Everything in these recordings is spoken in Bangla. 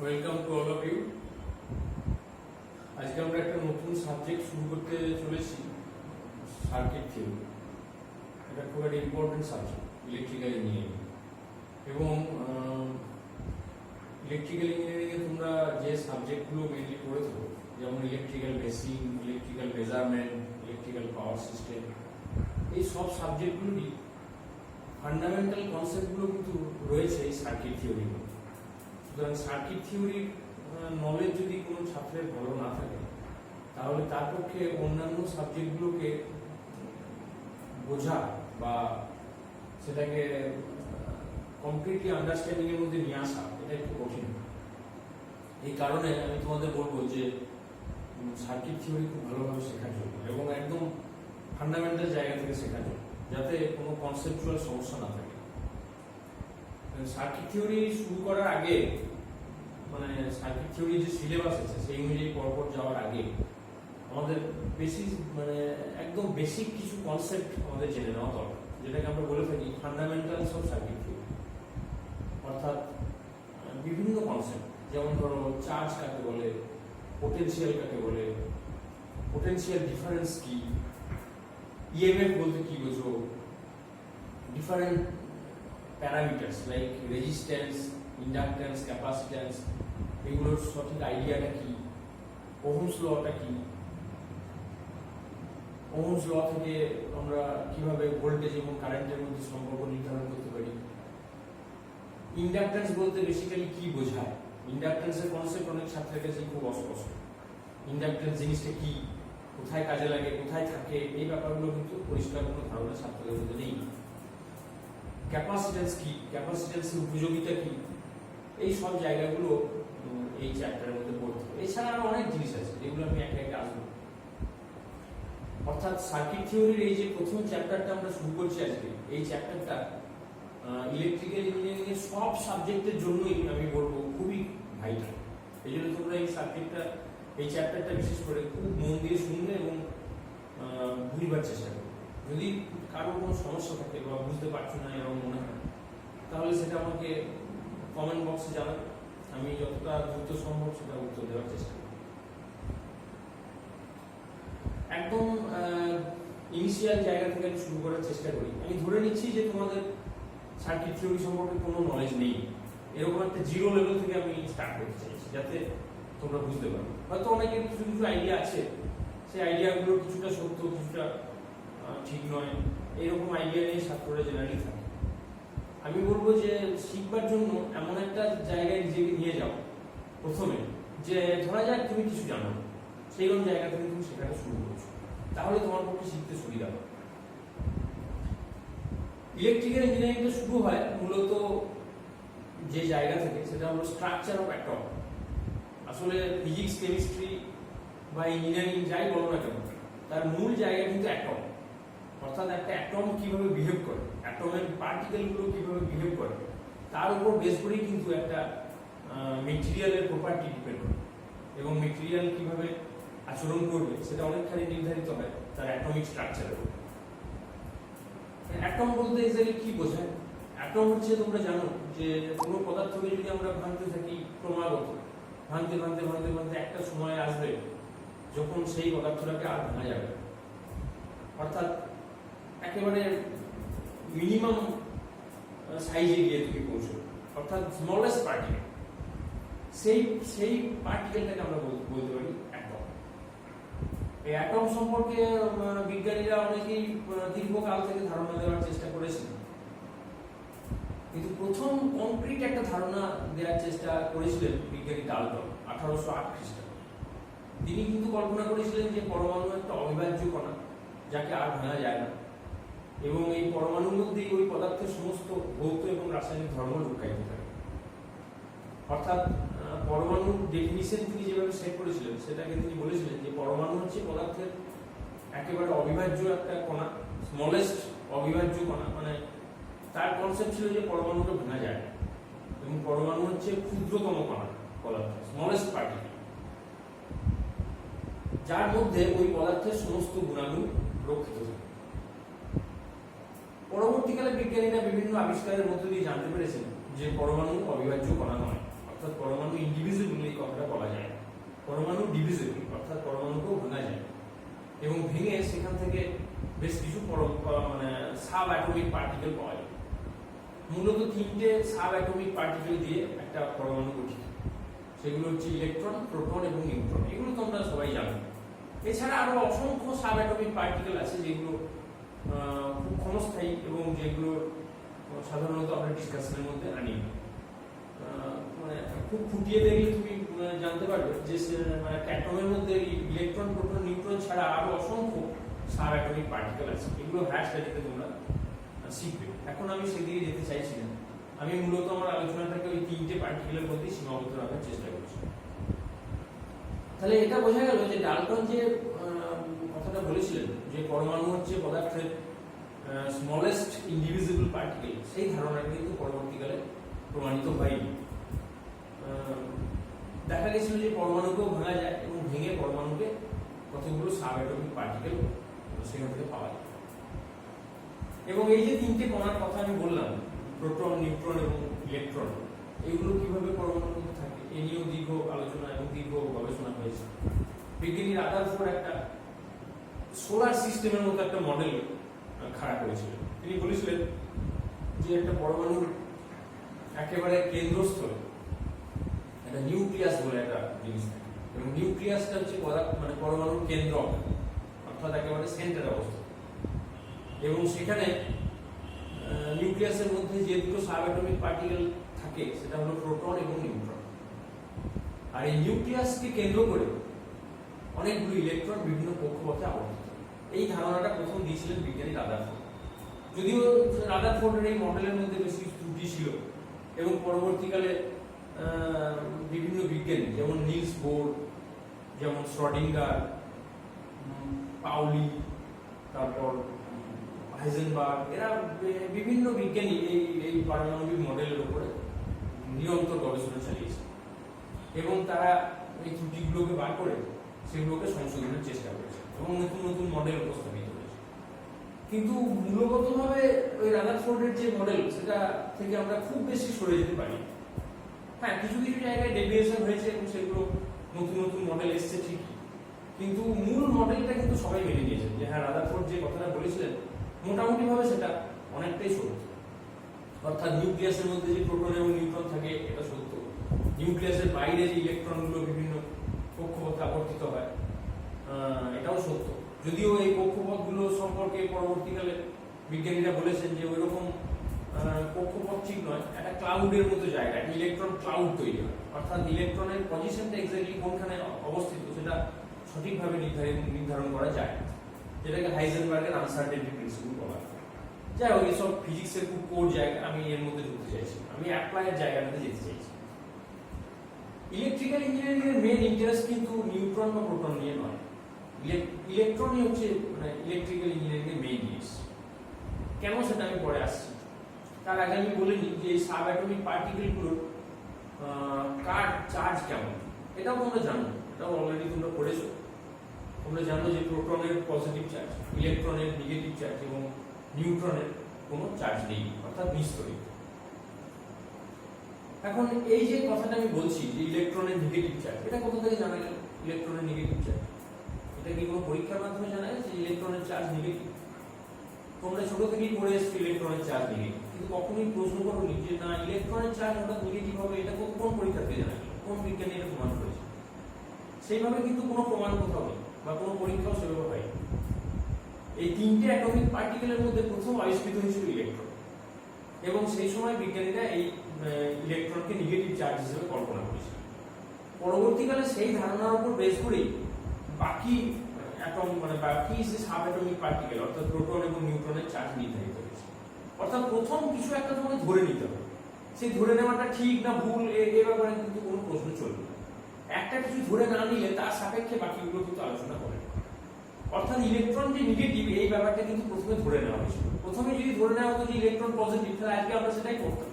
Welcome to all of you. আজকে আমরা একটা নতুন সাবজেক্ট শুরু করতে চলেছি, সার্কিট থিওরি। এটা খুব একটা ইম্পর্টেন্ট সাবজেক্ট ইলেকট্রিক্যাল ইঞ্জিনিয়ারিং। এবং ইলেকট্রিক্যাল ইঞ্জিনিয়ারিংয়ে তোমরা যে সাবজেক্টগুলো মেনলি পড়ে থাকো, যেমন electrical basin, electrical measurement, electrical power system, এই সব সাবজেক্টগুলোরই ফান্ডামেন্টাল কনসেপ্টগুলো কিন্তু রয়েছে এই সার্কিট থিওরির মধ্যে। সুতরাং সার্কিট থিওরির নলেজ যদি কোনো ছাত্রের ভালো না থাকে, তাহলে তার পক্ষে অন্যান্য সাবজেক্টগুলোকে বোঝা বা সেটাকে কমপ্লিটলি আন্ডারস্ট্যান্ডিং এর মধ্যে নিয়ে আসা এটা একটু কঠিন। এই কারণে আমি তোমাদের বলবো যে সার্কিট থিওরি খুব ভালোভাবে শেখার জন্য এবং একদম ফান্ডামেন্টাল জায়গা থেকে শেখার জন্য, যাতে কোনো কনসেপচুয়াল সমস্যা না থাকে। সার্কিট থিওরি শুরু করার আগে, মানে সার্কিট থিওরি যে সিলেবাস আছে সেই অনুযায়ী পরপর যাওয়ার আগে আমাদের একদম বেসিক কিছু কনসেপ্ট আমাদের জেনে নেওয়া দরকার, যেটাকে আমরা বলে থাকি ফান্ডামেন্টালস অফ সার্কিট থিওরি। অর্থাৎ বিভিন্ন কনসেপ্ট, যেমন ধরো চার্জ কাকে বলে, পোটেনশিয়াল কাকে বলে, পোটেনশিয়াল ডিফারেন্স কি, ইএমএফ বলতে কি বোঝো, different parameters like resistance, inductance, capacitance, এগুলোর সঠিক আইডিয়াটা কি, ওহমস লটা কি, ওহমস ল থেকে আমরা কিভাবে ভোল্টেজ এবং কারেন্টের মধ্যে সম্পর্ক নির্ধারণ করতে পারি, ইন্ডাক্ট্যান্স বলতে বেসিক্যালি কি বোঝায়, ইন্ডাক্ট্যান্সের কনসেপ্ট অনেক ছাত্রের কাছে খুব অস্পষ্ট। ইন্ডাক্ট্যান্স জিনিসটা কি, কোথায় কাজে লাগে, কোথায় থাকে, এই ব্যাপারগুলো কিন্তু পরিষ্কার কোনো ধারণা ছাত্রদের মধ্যে নেই। ক্যাপাসিট্যান্স কি, ক্যাপাসিট্যান্সের উপযোগিতা কি, এই সব জায়গাগুলো এই চ্যাপ্টারের মধ্যে পড়তে হবে। এছাড়া আরো অনেক জিনিস আছে যেগুলো আমি একে একে আসবো। অর্থাৎ সার্কিট থিওরির এই যে প্রথম চ্যাপ্টারটা আমরা শুরু করছি আজকে, এই চ্যাপ্টারটা ইলেকট্রিক্যাল ইঞ্জিনিয়ারিং এর সব সাবজেক্টের জন্যই আমি বলবো খুবই ভাইটাল। এই জন্য তোমরা এই চ্যাপ্টারটা বিশেষ করে খুব মন দিয়ে শুনবে এবং বুঝবার চেষ্টা করবে। যদি কারো কোনো সমস্যা থাকে বা বুঝতে পারছো না এরকম মনে হয়, তাহলে সেটা আমাকে কমেন্ট বক্সে জানাবে, আমি যতটা দ্রুত সম্ভব সেটা উত্তর দেওয়ার চেষ্টা করব। একদম ইনিশিয়াল জায়গা থেকে আমি শুরু করার চেষ্টা করি। আমি ধরে নিচ্ছি যে তোমাদের সার্কিট থিওরি সম্পর্কে কোনো নলেজ নেই, এরকম একটা জিরো লেভেল থেকে আমি স্টার্ট করতে চাইছি, যাতে তোমরা বুঝতে পারো। হয়তো অনেকের কিছু কিছু আইডিয়া আছে, সেই আইডিয়াগুলো কিছুটা সত্য, কিছুটা ঠিক নয়, এইরকম আইডিয়া নিয়ে ছাত্ররা জেনারেলি থাকে। আমি বলবো যে শিখবার জন্য এমন একটা জায়গায় নিজেকে নিয়ে যাও প্রথমে, যে ধরা যাক তুমি কিছু জানো, সেইরকম জায়গা থেকে তুমি শেখাটা শুরু করছো, তাহলে তোমার পক্ষে শিখতে সুবিধা হবে। ইলেকট্রিক্যাল ইঞ্জিনিয়ারিংটা শুরু হয় মূলত যে জায়গা থেকে, সেটা হলো স্ট্রাকচার অফ অ্যাটম। আসলে ফিজিক্স, কেমিস্ট্রি বা ইঞ্জিনিয়ারিং যাই বলো না কেন, তার মূল জায়গা কিন্তু অ্যাটম। অর্থাৎ একটা অ্যাটম কিভাবে বিহেভ করে, অ্যাটমের পার্টিকেলগুলো কিভাবে বিহেভ করে, তার উপর বেস করেই কিন্তু একটা মেটেরিয়ালের প্রপার্টি ডিপেন্ড করে, এবং মেটেরিয়াল কিভাবে আচরণ করবে সেটা অনেকখানি নির্ধারিত হয় তার অ্যাটমিক স্ট্রাকচারের উপর। অ্যাটম বলতে এক্স্যাক্টলি কি বোঝায়? অ্যাটম হচ্ছে, তোমরা জানো যে কোনো পদার্থকে যদি আমরা ভাঙতে থাকি ক্রমাগত, ভাঙতে ভাঙতে ভাঙতে ভাঙতে একটা সময় আসবে যখন সেই পদার্থটাকে আর ভাঙা যাবে, অর্থাৎ একেবারে মিনিমাম সাইজে গিয়ে তুমি পৌঁছবে, অর্থাৎ স্মলেস্ট পার্টিকেল। সেই পার্টিকেলটাকে আমরা বলতে পারি অ্যাটম। এই অ্যাটম সম্পর্কে বিজ্ঞানীরা অনেকেই দীর্ঘকাল থেকে ধারণা দেওয়ার চেষ্টা করেছেন, কিন্তু প্রথম কংক্রিট একটা ধারণা দেওয়ার চেষ্টা করেছিলেন বিজ্ঞানী ডাল্টন 1808 খ্রিস্টাব্দে। তিনি কিন্তু কল্পনা করেছিলেন যে পরমাণু একটা অবিভাজ্য কণা, যাকে আর ভাঙা যায় না, এবং এই পরমাণুর মধ্যেই ওই পদার্থের সমস্ত ভৌত এবং রাসায়নিক ধর্ম লুকায়িত থাকে। অর্থাৎ পরমাণুর ডেফিনিশন তিনি যেভাবে সেট করেছিলেন, সেটাকে তিনি বলেছিলেন যে পরমাণু হচ্ছে পদার্থের একেবারে অবিভাজ্য একটা কণা, স্মলেস্ট অবিভাজ্য কণা। মানে তার কনসেপ্ট ছিল যে পরমাণুকে ভাঙা যায় না, এবং পরমাণু হচ্ছে ক্ষুদ্রতম কণা পদার্থ, স্মলেস্ট পার্টিকেল, যার মধ্যে ওই পদার্থের সমস্ত গুণাগুণ রক্ষিত থাকে। পরবর্তীকালে বিজ্ঞানীরা বিভিন্ন আবিষ্কারের মধ্য দিয়ে জানতে পেরেছেন যে পরমাণু অবিভাজ্য কণা নয়, অর্থাৎ অর্থাৎ পরমাণু ইন্ডিভিজিবল এই কথাটা বলা যায় না, পরমাণু ডিভিজিবল অর্থাৎ পরমাণুকেও ভাঙা যায় এবং ভেঙে সেখান থেকে বেশ কিছু মানে সাব অ্যাটমিক পার্টিকেল পাওয়া যায়। মূলত তিনটে সাব অ্যাটমিক পার্টিকেল দিয়ে একটা পরমাণু গঠিত, সেগুলো হচ্ছে ইলেকট্রন, প্রোটন এবং নিউট্রন। এগুলো তোমরা সবাই জানো। এছাড়া আরো অসংখ্য সাব অ্যাটমিক পার্টিকেল আছে যেগুলো খুব ক্ষণস্থায়ী এবং যেগুলো সাধারণত আমরা ডিসকাশনের মধ্যে আনি না। মানে খুব খুঁটিয়ে দেখলে তুমি জানতে পারবে যে মানে অ্যাটমের মধ্যে ইলেকট্রন, প্রোটন, নিউট্রন ছাড়া আরো অসংখ্য সাব অ্যাটমিক পার্টিকেল আছে। এগুলো হায়ার স্টাডিতে তোমরা শিখবে। এখন আমি সেদিকে যেতে চাইছি না, আমি মূলত আমার আলোচনাটাকে ওই তিনটে পার্টিকেলের মধ্যেই সীমাবদ্ধ রাখার চেষ্টা করছি। তাহলে এটা বোঝা গেল যে ডাল্টন যে কথাটা বলেছিলেন যে পরমাণু হচ্ছে পদার্থের স্মলেস্ট ইন্ডিভিজিবল পার্টিকেল, সেই ধারণাটা কিন্তু পরবর্তীকালে প্রমাণিত হয়নি। দেখা গেছিল যে পরমাণুকেও ভাঙা যায় এবং ভেঙে পরমাণুকে কতগুলো সাব অ্যাটমিক পার্টিকেল সেখান থেকে পাওয়া যায়। এবং এই যে তিনটে কণার কথা আমি বললাম, প্রোটন, নিউট্রন এবং ইলেকট্রন, এগুলো কিভাবে পরমাণুর মধ্যে থাকে এ নিয়েও দীর্ঘ আলোচনা এবং দীর্ঘ গবেষণা হয়েছে। বিজ্ঞানী রাদারফোর্ড একটা সোলার সিস্টেমের মতো একটা মডেল খাড়া করেছিলেন। তিনি বলেছিলেন যে একটা পরমাণুর একেবারে কেন্দ্রস্থলে একটা নিউক্লিয়াস বলে একটা জিনিস থাকে এবং নিউক্লিয়াসটা হচ্ছে মানে পরমাণুর কেন্দ্র অর্থাৎ একেবারে সেন্টারে অবস্থিত। এবং সেখানে নিউক্লিয়াসের মধ্যে যে দুটো সাব অ্যাটমিক পার্টিকেল থাকে সেটা হলো প্রোটন এবং নিউট্রন। আর এই নিউক্লিয়াসকে কেন্দ্র করে অনেকগুলো ইলেকট্রন বিভিন্ন কক্ষপথে আবর্তিত। এই ধারণাটা প্রথম দিয়েছিলেন বিজ্ঞানী রাদারফোর্ড। যদিও রাদারফোর্ডের এই মডেলের মধ্যে বেশ কিছু ত্রুটি ছিল এবং পরবর্তীকালে বিভিন্ন বিজ্ঞানী যেমন নিলস বোর, যেমন শ্রডিঙ্গার, পাউলি, তারপর হাইজেনবার্গ, এরা বিভিন্ন বিজ্ঞানী এই পারমাণবিক মডেলের উপরে নিরন্তর গবেষণা চালিয়েছে এবং তারা এই ত্রুটিগুলোকে বার করে সেগুলোকে সংশোধনের চেষ্টা করেছে এবং নতুন নতুন মডেল উপস্থাপিত হয়েছে। কিন্তু মূলগতভাবে ওই রাদারফোর্ডের যে মডেল সেটা থেকে আমরা খুব বেশি সরে যেতে পারি। হ্যাঁ, কিছু কিছু জায়গায় ডেভিয়েশন হয়েছে এবং সেগুলো নতুন নতুন মডেল এসছে ঠিকই, কিন্তু মূল মডেলটা কিন্তু সবাই মেনে নিয়েছে যে হ্যাঁ রাদারফোর্ড যে কথাটা বলেছিলেন মোটামুটি ভাবে সেটা অনেকটাই সত্য। অর্থাৎ নিউক্লিয়াসের মধ্যে যে প্রোটন এবং নিউট্রন থাকে এটা সত্য, নিউক্লিয়াসের বাইরে যে ইলেকট্রনগুলো বিভিন্ন কক্ষপথে আবর্তিত হয় এটাও সত্য। যদিও এই কক্ষপথগুলো সম্পর্কে পরবর্তীকালে বিজ্ঞানীরা বলেছেন যে ওইরকম কক্ষপথ ঠিক নয়, একটা ক্লাউডের মতো জায়গা, ইলেকট্রন ক্লাউড তৈরি হয়। অর্থাৎ ইলেকট্রনের পজিশনটা এক্স্যাক্টলি কোনখানে অবস্থিত সেটা সঠিকভাবে নির্ধারণ করা যায়, যেটাকে হাইজেনবার্গের আনসার্টেনিটি প্রিন্সিপল বলা হয়। যাই হোক, এসব ফিজিক্সের খুব কোর জায়গা, আমি এর মধ্যে ঢুকতে চাইছি, আমি অ্যাপ্লাইয়ের জায়গাটাতে যেতে চাইছি। ইলেকট্রিক্যাল ইঞ্জিনিয়ারিং এর মেইন ইন্টারেস্ট কিন্তু নিউট্রন বা প্রোটন নিয়ে নয়, ইলেকট্রনই হচ্ছে মানে ইলেকট্রিক্যাল ইঞ্জিনিয়ারিং এর মেইন জিনিস। কেন সেটা আমি পরে আসছি। তার আগে আমি বলে নিই যে এই সাব অ্যাটমিক পার্টিকেলগুলোর কার চার্জ কেমন, এটাও তোমরা জানো, এটাও অলরেডি তোমরা পড়েছো। তোমরা জানো যে প্রোটনের পজিটিভ চার্জ, ইলেকট্রনের নেগেটিভ চার্জ এবং নিউট্রনের কোনো চার্জ নেই, অর্থাৎ নিস্তরিত। এখন এই যে কথাটা আমি বলছি যে ইলেকট্রনের নেগেটিভ চার্জ, এটা কোথা থেকে জানা গেল ইলেকট্রনের নেগেটিভ চার্জ? এটা কি কোনো পরীক্ষার মাধ্যমে জানা গেছে যে ইলেকট্রনের চার্জ নেগেটিভ? তোমরা ছোট থেকেই পড়ে এসছো ইলেকট্রনের চার্জ নেগেটিভ, কিন্তু কখনোই প্রশ্ন করোনি যে না ইলেকট্রনের চার্জ হঠাৎ নেগেটিভ হবে, এটা কোন পরীক্ষা থেকে জানা গেল, কোন বিজ্ঞানী এটা প্রমাণ করেছে? সেইভাবে কিন্তু কোনো প্রমাণ কোথাও নেই বা কোনো পরীক্ষাও সেভাবে হয়। এই তিনটে অ্যাটমিক পার্টিকেলের মধ্যে প্রথম আবিষ্কৃত হয়েছিল ইলেকট্রন এবং সেই সময় বিজ্ঞানীরা এই ইলেকট্রনকে নেগেটিভ চার্জ হিসেবে কল্পনা করেছিল। পরবর্তীকালে সেই ধারণার উপর বেস করেই বাকি অ্যাটম মানে বাকি যে সাব অ্যাটমিক পার্টিকেল অর্থাৎ প্রোটন এবং নিউট্রনের চার্জ নির্ধারিত হয়েছে। অর্থাৎ প্রথম কিছু একটা তোমাকে ধরে নিতে হবে, সেই ধরে নেওয়াটা ঠিক না ভুল এ ব্যাপারে কিন্তু কোনো প্রশ্ন চলবে না। একটা কিছু ধরে না নিলে তার সাপেক্ষে বাকিগুলো কিন্তু আলোচনা করে। অর্থাৎ ইলেকট্রন যে নেগেটিভ এই ব্যাপারটা কিন্তু প্রথমে ধরে নেওয়া হয়েছিল। প্রথমে যদি ধরে নেওয়া হতো যে ইলেকট্রন পজিটিভ, তাহলে আজকে আমরা সেটাই করতাম।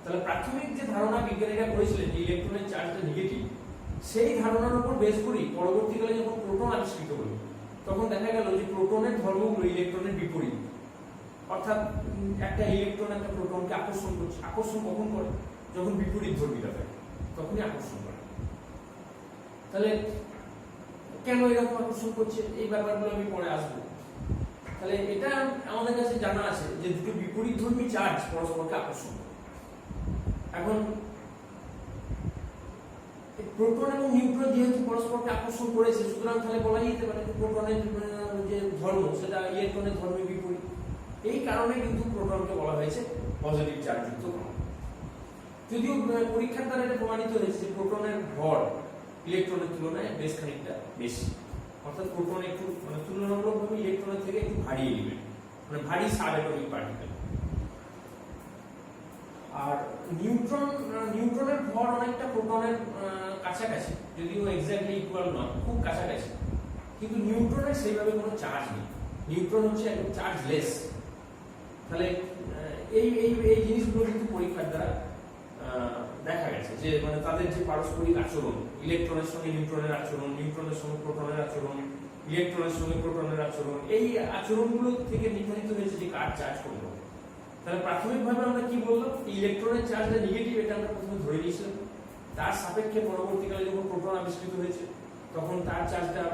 তাহলে প্রাথমিক যে ধারণা বিজ্ঞানীরা করেছিলেন যে ইলেকট্রনের চার্জটা নেগেটিভ, সেই ধারণার উপর বেস করেই পরবর্তীকালে যখন প্রোটন আবিষ্কৃত হলো তখন দেখা গেল যে প্রোটনের ধর্মগুলো ইলেকট্রনের বিপরীত। অর্থাৎ একটা ইলেকট্রন একটা প্রোটনকে আকর্ষণ করছে। আকর্ষণ কখন করে? যখন বিপরীত ধর্মীরা থাকে তখনই আকর্ষণ করে। তাহলে কেন এরকম আকর্ষণ করছে এই ব্যাপারগুলো আমি পরে আসবো। তাহলে এটা আমাদের কাছে জানা আছে যে দুটো বিপরীত ধর্মী চার্জ পরস্পরকে আকর্ষণ করে। এখন প্রোটন এবং নিউট্রন যেহেতু পরস্পরকে আকর্ষণ করেছে, সুতরাং তাহলে বলা যেতে পারে যে প্রোটনের যে ধর্ম সেটা ইলেকট্রনের ধর্মের বিপরীত। এই কারণে কিন্তু প্রোটনকে বলা হয়েছে পজিটিভ চার্জযুক্ত কণা। যদিও পরীক্ষার দ্বারা এটা প্রমাণিত হয়েছে যে প্রোটনের ভর ইলেকট্রনের তুলনায় বেশ খানিকটা বেশি, অর্থাৎ প্রোটন একটু তুলনামূলকভাবে ইলেকট্রনের থেকে একটু ভারী এলিমেন্ট, ভারী সাবঅ্যাটমিক পার্টিকেল। আর নিউট্রনের ভর অনেকটা প্রোটনের কাছাকাছি, যদিও এক্স্যাক্টলি ইকুয়াল নয়, খুব কাছাকাছি, কিন্তু নিউট্রনের সেইভাবে কোনো চার্জ নেই। নিউট্রন হচ্ছে একদম চার্জলেস। তাহলে এই এই এই জিনিসগুলো কিন্তু পরীক্ষার দ্বারা দেখা গেছে যে তাদের যে পারস্পরিক আচরণ, ইলেকট্রনের সঙ্গে নিউট্রনের আচরণ, নিউট্রনের সঙ্গে প্রোটনের আচরণ, ইলেকট্রনের সঙ্গে প্রোটনের আচরণ, এই আচরণগুলো থেকে নির্ধারিত হয়েছে যে কার চার্জ করবে। তাহলে প্রাথমিকভাবে আমরা কি বললাম, ইলেকট্রনের চার্জটা নেগেটিভ, এটা আমরা প্রথমে ধরে নিয়েছিলাম। তার সাপেক্ষে পরবর্তীকালে যখন প্রোটন আবিষ্কৃত হয়েছে তখন তার চার্জটা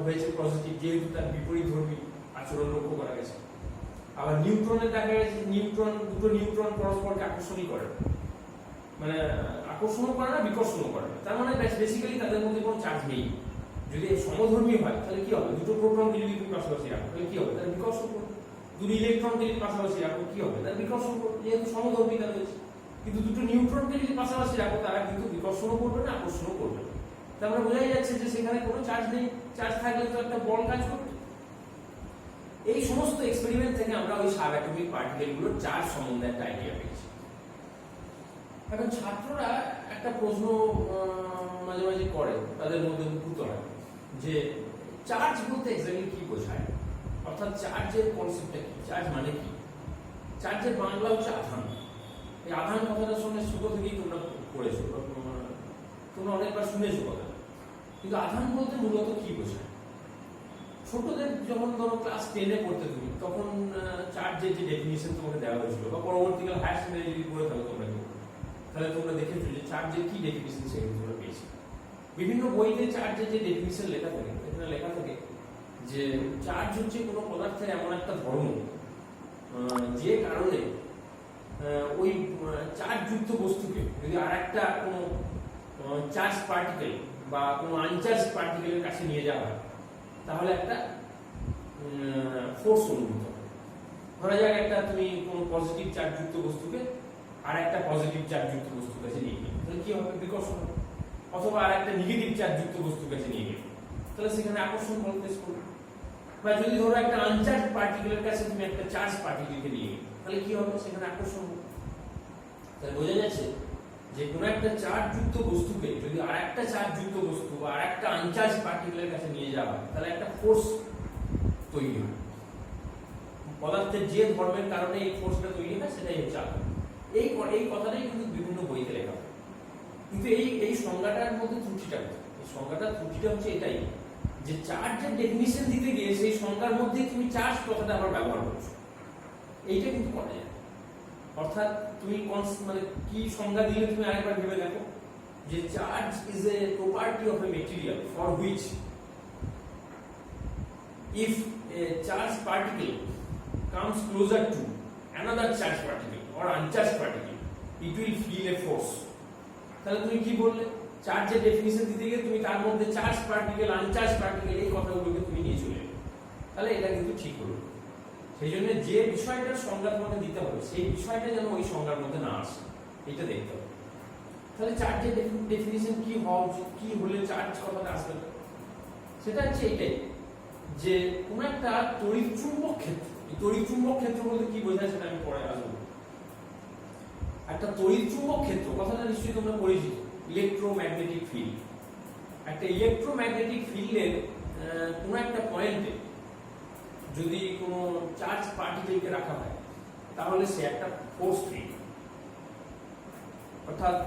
হয়েছে পজিটিভ, যেহেতু তার বিপরীত ধর্মী আচরণ লক্ষ্য করা গেছে। আবার নিউট্রনের দেখা গেছে দুটো নিউট্রন পরস্পরকে আকর্ষণই করে, আকর্ষণও করে না, বিকর্ষণও করে না। তার বেসিক্যালি তাদের মধ্যে কোনো চার্জ নেই। যদি সমধর্মী হয় তাহলে কি হবে, দুটো প্রোটনকে যদি তুমি পাশাপাশি রাখো তাহলে কি হবে, তার বিকর্ষণ করবে। দুটো ইলেকট্রনকে যদি পাশাপাশি রাখো কি হবে, তার বিকর্ষণ করবে, যেহেতু সমধর্মিতা রয়েছে। কিন্তু দুটো নিউট্রনকে যদি পাশাপাশি রাখো তারা কিন্তু বিকর্ষণও করবে না, আকর্ষণও করবে না। তার বোঝাই যাচ্ছে যে সেখানে কোনো চার্জ নেই। চার্জ থাকলে তো একটা বল কাজ করবে। এই সমস্ত এক্সপেরিমেন্ট থেকে আমরা ওই সাবঅ্যাটমিক পার্টিকেলগুলোর চার্জ সম্বন্ধে একটা আইডিয়া পেয়েছি। এখন ছাত্ররা একটা প্রশ্ন মাঝে মাঝে করে, তাদের মধ্যে উদ্ভূত হয় যে চার্জ বলতে এক্স্যাক্টলি কি বোঝায়, অর্থাৎ চার্জের কনসেপ্টটা কি, চার্জ মানে কি। চার্জের বাংলা হচ্ছে আধান। এই আধান কথাটার সঙ্গে ছোট থেকেই তোমরা পড়েছো, তোমরা অনেকবার শুনেছো কথা। কিন্তু আধান বলতে মূলত কি বোঝায়, ছোটদের যখন ধরো ক্লাস 10-এ পড়তে তুমি, তখন চার্জের যে ডেফিনিশন তোমাকে দেওয়া হয়েছিল, বা পরবর্তীকালে হায়ার সেকেন্ডারি যদি পড়ে থাকো তোমরা, তাহলে তোমরা দেখেছো যে চার্জের কি ডেফিনিশন সেগুলো তোমরা পেয়েছি। বিভিন্ন বইতে চার্জের যে ডেফিনিশন লেখা থাকে, এখানে লেখা থাকে যে চার্জ হচ্ছে কোনো পদার্থের এমন একটা ধর্ম যে কারণে ওই চার্জযুক্ত বস্তুকে যদি আর একটা কোনো চার্জ পার্টিকেল বা কোনো আনচার্জ পার্টিকেলের কাছে নিয়ে যাওয়া হয় তাহলে একটা ফোর্স অনুভূত হয়। ধরা যাক একটা তুমি কোনো পজিটিভ চার্জযুক্ত বস্তুকে আর একটা পজিটিভ চার্জযুক্ত বস্তুর কাছে নিয়ে গেলে তাহলে কি হবে, বিকর্ষণ হবে। অথবা আর একটা নেগেটিভ চার্জযুক্ত বস্তুর কাছে নিয়ে গেলে তাহলে সেখানে আকর্ষণ বল পেশ করবে। বা যদি ধরো একটা আনচার্জ পার্টিকেলের কাছে তুমি একটা চার্জ পার্টিকেলকে নিয়ে গেলে তাহলে কি হবে, সেখানে আকর্ষণ হবে। তাহলে বোঝা যাচ্ছে যে কোনো একটা চার্জযুক্ত বস্তুকে যদি আর একটা চার্জযুক্ত বস্তু বা আর একটা আনচার্জ পার্টিকেলের কাছে নিয়ে যাওয়া হয় তাহলে একটা ফোর্স তৈরি হয়। পদার্থের যে ধর্মের কারণে এই ফোর্সটা তৈরি হয় সেটাই হচ্ছে আধান। এই কথাটাই কিন্তু বিভিন্ন বইতে লেখা হয়। কিন্তু এই সংজ্ঞাটার মধ্যে ত্রুটিটা, এই সংজ্ঞাটার ত্রুটিটা হচ্ছে এটাই যে চার্জের ডেফিনিশন দিতে গিয়ে সেই সংজ্ঞার মধ্যে তুমি চার্জ কথাটা আবার ব্যবহার করছো, এইটা কিন্তু করা যায়। অর্থাৎ তুমি কি সংজ্ঞা দিলে তুমি আরেকবার ভেবে দেখো যে charge is a property of a material for which if A charge particle comes closer to another charged particle or uncharged particle, it will feel a force. তাহলে তুমি কি বললে, চার্জের ডেফিনিশন দিতে গিয়ে তুমি তার মধ্যে চার্জ পার্টিকেল, আনচার্জ পার্টিকেল এই কথাগুলোকে তুমি নিয়ে চলে এলে, তাহলে এটা কিন্তু ঠিক হলো। সেই জন্য যে বিষয়টার সংজ্ঞা তোমাকে দিতে হবে সেই বিষয়টা যেন ওই সংজ্ঞার মধ্যে না আসে, এটা দেখতে হবে। তাহলে চার্জের ডেফিনিশন কি হওয়া উচিত, কি হলে চার্জ কথাটা আসবে, সেটা হচ্ছে এটাই যে কোন একটা তড়িৎ চুম্বক ক্ষেত্র, তড়িৎ চুম্বক ক্ষেত্র বলতে কি বোঝায় সেটা আমি পরে আসবো। একটা তড়িৎ চুম্বক ক্ষেত্র কথাটা নিশ্চয়ই তোমরা পরিচিত, ইলেকট্রোম্যাগনেটিক ফিল্ড। একটা ইলেকট্রোম্যাগনেটিক ফিল্ডের কোন একটা পয়েন্টে যদি কোনো চার্জ পার্টিকেলকে রাখা হয় তাহলে সে একটা ফোর্স ফিল্ড। অর্থাৎ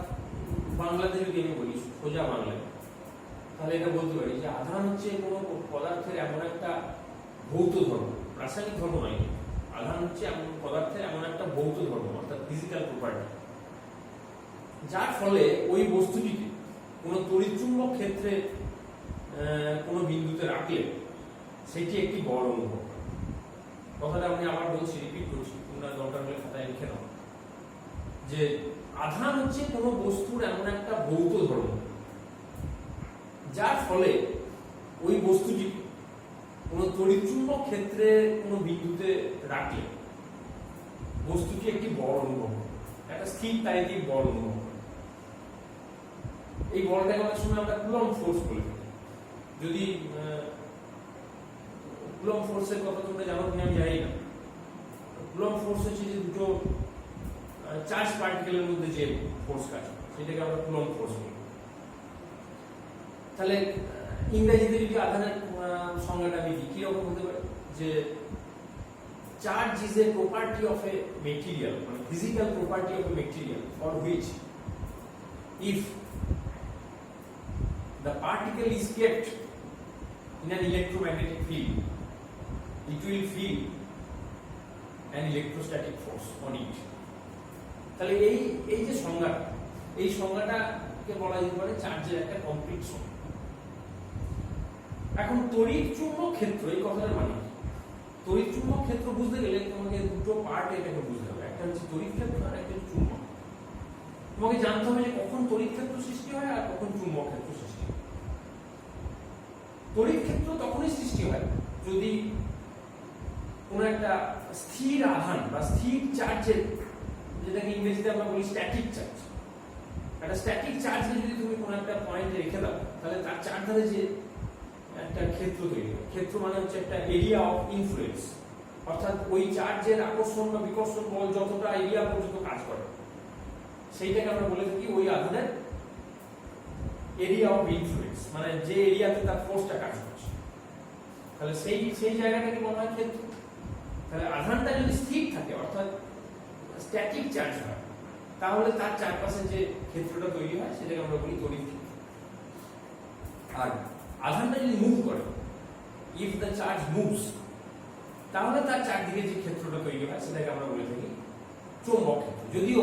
বাংলাতে যদি আমি বলি, সোজা বাংলায়, তাহলে এটা বলতে পারি যে আধান হচ্ছে কোনো পদার্থের এমন একটা ভৌত ধর্ম, রাসায়নিক ধর্ম নয়। আধান হচ্ছে এমন পদার্থের এমন একটা ভৌত ধর্ম, অর্থাৎ ফিজিক্যাল প্রপার্টি, যার ফলে ওই বস্তুটিকে কোনো তড়িৎচুম্বক ক্ষেত্রে কোনো বিন্দুতে রাখলে সেটি একটি বল অনুভব করে। কথাটা আমি আবার বলছি, রিপিট করছি, তোমরা দরকার হলে খাতায় লিখে নাও, যে আধান হচ্ছে কোনো বস্তুর এমন একটা ভৌত ধর্ম যার ফলে ওই বস্তুটি কোনো তড়িৎচুম্বক ক্ষেত্রে কোনো বিন্দুতে রাখলে বস্তুটি একটি বল অনুভব করে, একটা স্থির তাড়িতিক বল অনুভব করে। এই বলটাকে অনেক সময় আমরা কুলম্ব ফোর্স বলে থাকি। যদি কুলম্ব ফোর্সের কথা তোমরা জানো কিনা আমি জানি না। কুলম্ব ফোর্স হচ্ছে যে দুটো চার্জ পার্টিকেলের মধ্যে যে ফোর্স কাজ করে সেটাকে আমরা কুলম্ব ফোর্স বলি। তাহলে ইংরেজিতে যদি আধানের সংজ্ঞাটা আমি দিই, কিরকম হতে পারে, যে charge is a property of a material, মানে physical property of a material for which if the particle is kept in an electromagnetic field, it will feel an electrostatic force on it. তাহলে এই যে সংজ্ঞাটাকে বলা যেতে পারে চার্জের একটা কমপ্লিট সংজ্ঞা। এখন তড়িৎ চুম্বক ক্ষেত্র, এই কথাটার মানে তড়িৎ চুম্বক ক্ষেত্র বুঝতে গেলে তোমাকে দুটো পার্ট এটাকে বুঝতে হবে, একটা হচ্ছে তড়িৎ ক্ষেত্র আর একটা হচ্ছে চুম্বক। তোমাকে জানতে হবে যে কখন তড়িৎ ক্ষেত্র সৃষ্টি হয় আর কখন চুম্বক ক্ষেত্র সৃষ্টি হয়। তড়িৎ ক্ষেত্র তখনই সৃষ্টি হয় যদি কোন একটা স্থির আধান বা স্থির চার্জের, যেটাকে ইংরেজিতে আমরা বলি স্ট্যাটিক চার্জ, একটা স্ট্যাটিক চার্জকে যদি তুমি কোন একটা পয়েন্টে রেখে দাও তাহলে তার চারধারে যে একটা ক্ষেত্র তৈরি হয়, ক্ষেত্র মানে হচ্ছে একটা এরিয়া অফ ইনফ্লুয়েন্স, অর্থাৎ ওই চার্জের আকর্ষণ বা বিকর্ষণ বল যতটা এরিয়া পর্যন্ত কাজ করে সেইটাকে আমরা বলে থাকি ওই আধানের এরিয়া অফ ইনফ্লুয়েন্স, মানে যে এরিয়াতে তার ফোর্সটা কাজ করছে। তাহলে সেই জায়গাটাকে বলা হয় ক্ষেত্র। তাহলে আধানটা যদি স্থির থাকে অর্থাৎ স্ট্যাটিক চার্জ হয় তাহলে তার চারপাশে যে ক্ষেত্রটা তৈরি হয় সেটাকে আমরা বলি তড়িৎ ক্ষেত্র। আর আধানটা যদি মুভ করে, ইফ দ্য চার্জ মুভস, তাহলে তার চারদিকে যে ক্ষেত্রটা তৈরি হয় সেটাকে আমরা বলে থাকি চৌম্বক ক্ষেত্র। যদিও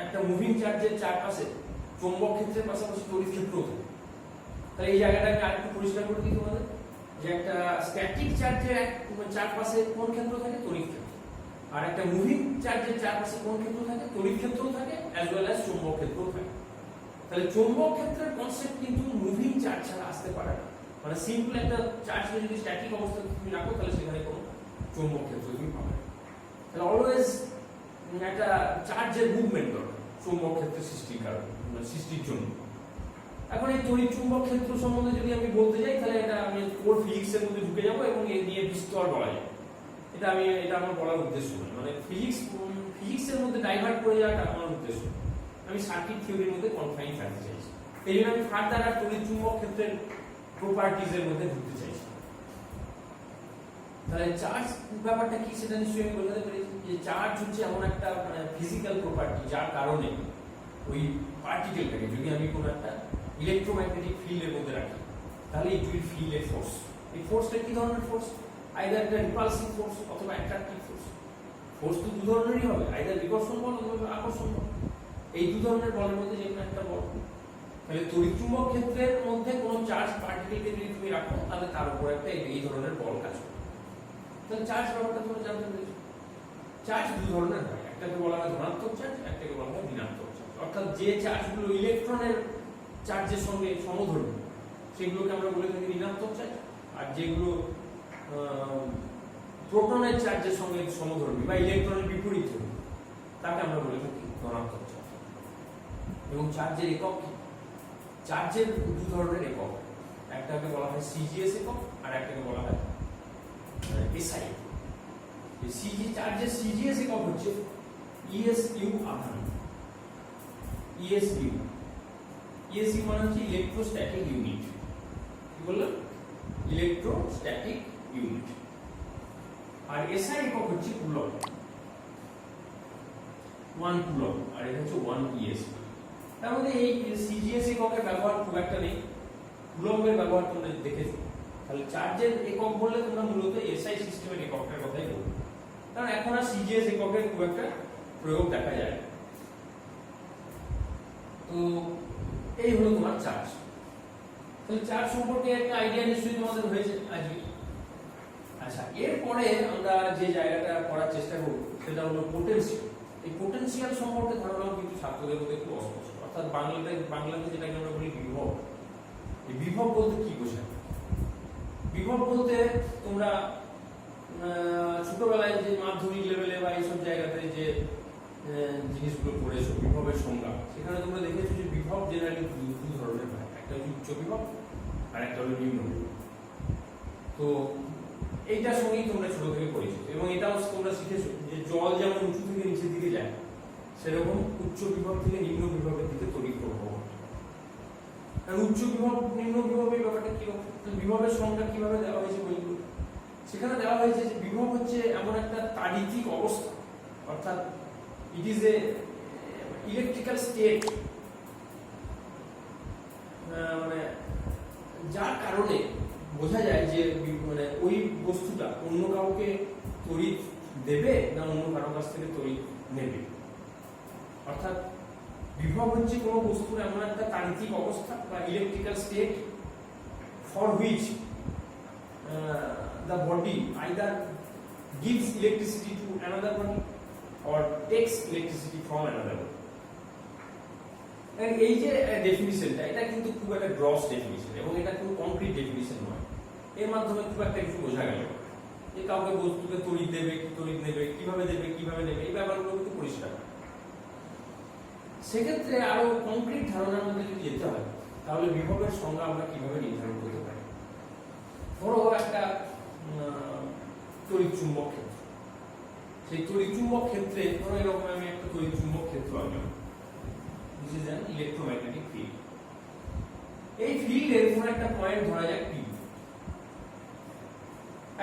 একটা মুভিং চার্জের চারপাশে চৌম্বক ক্ষেত্রের পাশাপাশি তড়িৎ ক্ষেত্রও থাকে। তাহলে এই জায়গাটাকে আরেকটু পরিষ্কার করে দিই তোমাদের, যে একটা স্ট্যাটিক চার্জের চারপাশে কোন ক্ষেত্র থাকে, তড়িৎ ক্ষেত্র। আর একটা মুভিং চার্জের চারপাশে কোন ক্ষেত্র থাকে, তড়িৎ ক্ষেত্রও থাকে অ্যাজ ওয়েল অ্যাজ চৌম্বক ক্ষেত্রও থাকে। তাহলে চৌম্বক ক্ষেত্রের কনসেপ্ট কিন্তু মুভিং চার্জ ছাড়া আসতে পারে না। মানে সিম্পল একটা চার্জকে যদি স্ট্যাটিক অবস্থায় তুমি রাখো তাহলে সেখানে কোনো চৌম্বক ক্ষেত্র তুমি পাবে। তাহলে অলওয়েজ একটা চার্জের মুভমেন্ট দরকার চৌম্বক ক্ষেত্রের সৃষ্টির জন্য। এখন এই তড়িৎ চুম্বক ক্ষেত্র সম্বন্ধে যদি আমি বলতে যাই তাহলে এটা আমি কোর ফিজিক্সের মধ্যে ঢুকে যাবো এবং এই নিয়ে বিস্তর বলা যাবে। এটা আমার বলার উদ্দেশ্য নয়, মানে ফিজিক্সের মধ্যে ডাইভার্ট করে যাওয়াটা আমার উদ্দেশ্য। আমি সার্কিট থিওরির মধ্যে কনফাইন থাকতে চাইছি, এই জন্য আমি ফার্দার আর তড়িৎ চুম্বক ক্ষেত্রের প্রপার্টিজের মধ্যে ঢুকতে চাইছি। তাহলে চার্জ ব্যাপারটা কি সেটা নিশ্চয়ই আমি বলতে পেরেছি, যে চার্জ হচ্ছে এমন একটা ফিজিক্যাল প্রপার্টি যার কারণে ওই পার্টিকেলটাকে যদি আমি কোনো একটা ইলেকট্রোম্যাগনেটিক ফিল্ডের মধ্যে রাখি তাহলে it will feel a force. এই ফোর্সটা কি ধরনের ফোর্স? আইদার একটা রিপালসিভ ফোর্স অথবা অ্যাট্রাকটিভ ফোর্স। ফোর্স তো দু ধরনেরই হবে, আইদার বিকর্ষণ বল অথবা আকর্ষণ বল। এই দু ধরনের বলের মধ্যে যে কোনো একটা বল। তাহলে তড়িৎ চুম্বক ক্ষেত্রের মধ্যে কোনো চার্জ পার্টিকেলকে যদি তুমি রাখো তাহলে তার উপর একটা এই ধরনের বল কাজ করে। তাহলে চার্জ ব্যাপারটা তোমরা জানতে পেরেছো। চার্জ দু ধরনের হয়, একটাকে বলা হয় ধনাত্মক চার্জ, একটাকে বলা হয় ঋণাত্মক চার্জ। অর্থাৎ যে চার্জগুলো ইলেকট্রনের চার্জের সঙ্গে সমধর্মী সেগুলোকে আমরা বলে থাকি ঋণাত্মক চার্জ, আর যেগুলো প্রোটনের চার্জের সঙ্গে সমধর্মী বা ইলেকট্রনের বিপরীত তাকে আমরা বলে থাকি ধনাত্মক চার্জ। এবং চার্জের একক কি? চার্জের দু ধরনের একক, একটাকে বলা হয় সিজিএস একক আর একটাকে বলা হয় এসআই। চার্জের সিজিএস একক হচ্ছে ইএসইউ আধান। ইএসইউ মানে হচ্ছে ইলেকট্রোস্ট্যাটিক ইউনিট। কি বললাম? Electrostatic unit. আর এসআই একক হচ্ছে কুলম্ব, 1 কুলম্ব, আর এটা হচ্ছে 1 ইএস। তার মধ্যে এই সিজিএস এককের ব্যবহার খুব একটা নেই, কুলম্বের ব্যবহার তোমরা দেখেছো। তাহলে চার্জের একক বললে তোমরা মূলত এসআই সিস্টেমের এককটার কথাই বলবে, কারণ এখন আর সিজিএস এককের খুব একটা প্রয়োগ দেখা যায় না। তো এই হলো তোমার চার্জ। তাহলে চার্জ সম্পর্কে একটা আইডিয়া নিশ্চয়ই তোমাদের হয়েছে আজকে। আচ্ছা, এরপরে আমরা যে জায়গাটা করার চেষ্টা করব সেটা হলো পোটেনশিয়াল। এই পোটেনশিয়াল সম্পর্কে ধারণাও কিন্তু ছাত্রদের মধ্যে একটু অস্পষ্ট, অর্থাৎ বাংলাতে যেটাকে আমরা বলি বিভব। এই বিভব বলতে কি বোঝায়? বিভব বলতে তোমরা ছোটবেলায় যে মাধ্যমিক লেভেলে বা এইসব জায়গাতে যে জিনিসগুলো পড়েছো বিভবের সংজ্ঞা, সেখানে তোমরা দেখেছো যে বিভব জেনারেলি দু ধরনের হয়, একটা হচ্ছে উচ্চ বিভব আর একটা হলো নিম্ন বিভব। তো এইটার সঙ্গেই তোমরা ছোট থেকে পরিচিত, এবং এটাও তোমরা শিখেছো যে জল যেমন উঁচু থেকে নিচের দিকে যায়, সেরকম উচ্চ বিভব থেকে নিম্ন বিভবের দিকে তড়িৎ প্রবাহ। কারণ উচ্চ বিভব নিম্ন বিভবের ব্যাপারটা কিরকম, বিভবের সংজ্ঞা কিভাবে দেওয়া হয়েছে বইগুলো, সেখানে দেওয়া হয়েছে যে বিভব হচ্ছে এমন একটা তাড়িতিক অবস্থা, অর্থাৎ it is a electrical state, মানে যার কারণে বোঝা যায় যে মানে ওই বস্তুটা অন্য কাউকে তড়িৎ দেবে না অন্য কারো কাছ থেকে তড়িৎ নেবে। অর্থাৎ বিভব হচ্ছে কোনো বস্তুর এমন একটা তাড়িতিক অবস্থা বা electrical state for which the body either gives electricity to another body or takes electricity from another body. এই যে ডেফিনিশনটা, এটা কিন্তু খুব একটা গ্রস ডেফিনিশন এবং এটা খুব কংক্রিট ডেফিনিশন নয়। এর মাধ্যমে খুব একটা কিছু বোঝা গেল যে কাউকে বস্তুকে তড়িৎ দেবে কি তড়িৎ নেবে, কিভাবে নেবে, এই ব্যাপারগুলো কিন্তু পরিষ্কার। সেক্ষেত্রে আরো কংক্রিট ধারণার মধ্যে যদি যেতে হয়, তাহলে বিভবের সংজ্ঞা আমরা কিভাবে নির্ধারণ করতে পারি। ধরো একটা তড়িৎ চুম্বক ক্ষেত্র, সেই তড়িৎ চুম্বক ক্ষেত্রে ধরো এরকম আমি একটা তড়িৎ চুম্বক ক্ষেত্র আনলাম, this is an electromagnetic field. এই ফিল্ডের কোন একটা পয়েন্ট ধরা যাক পি।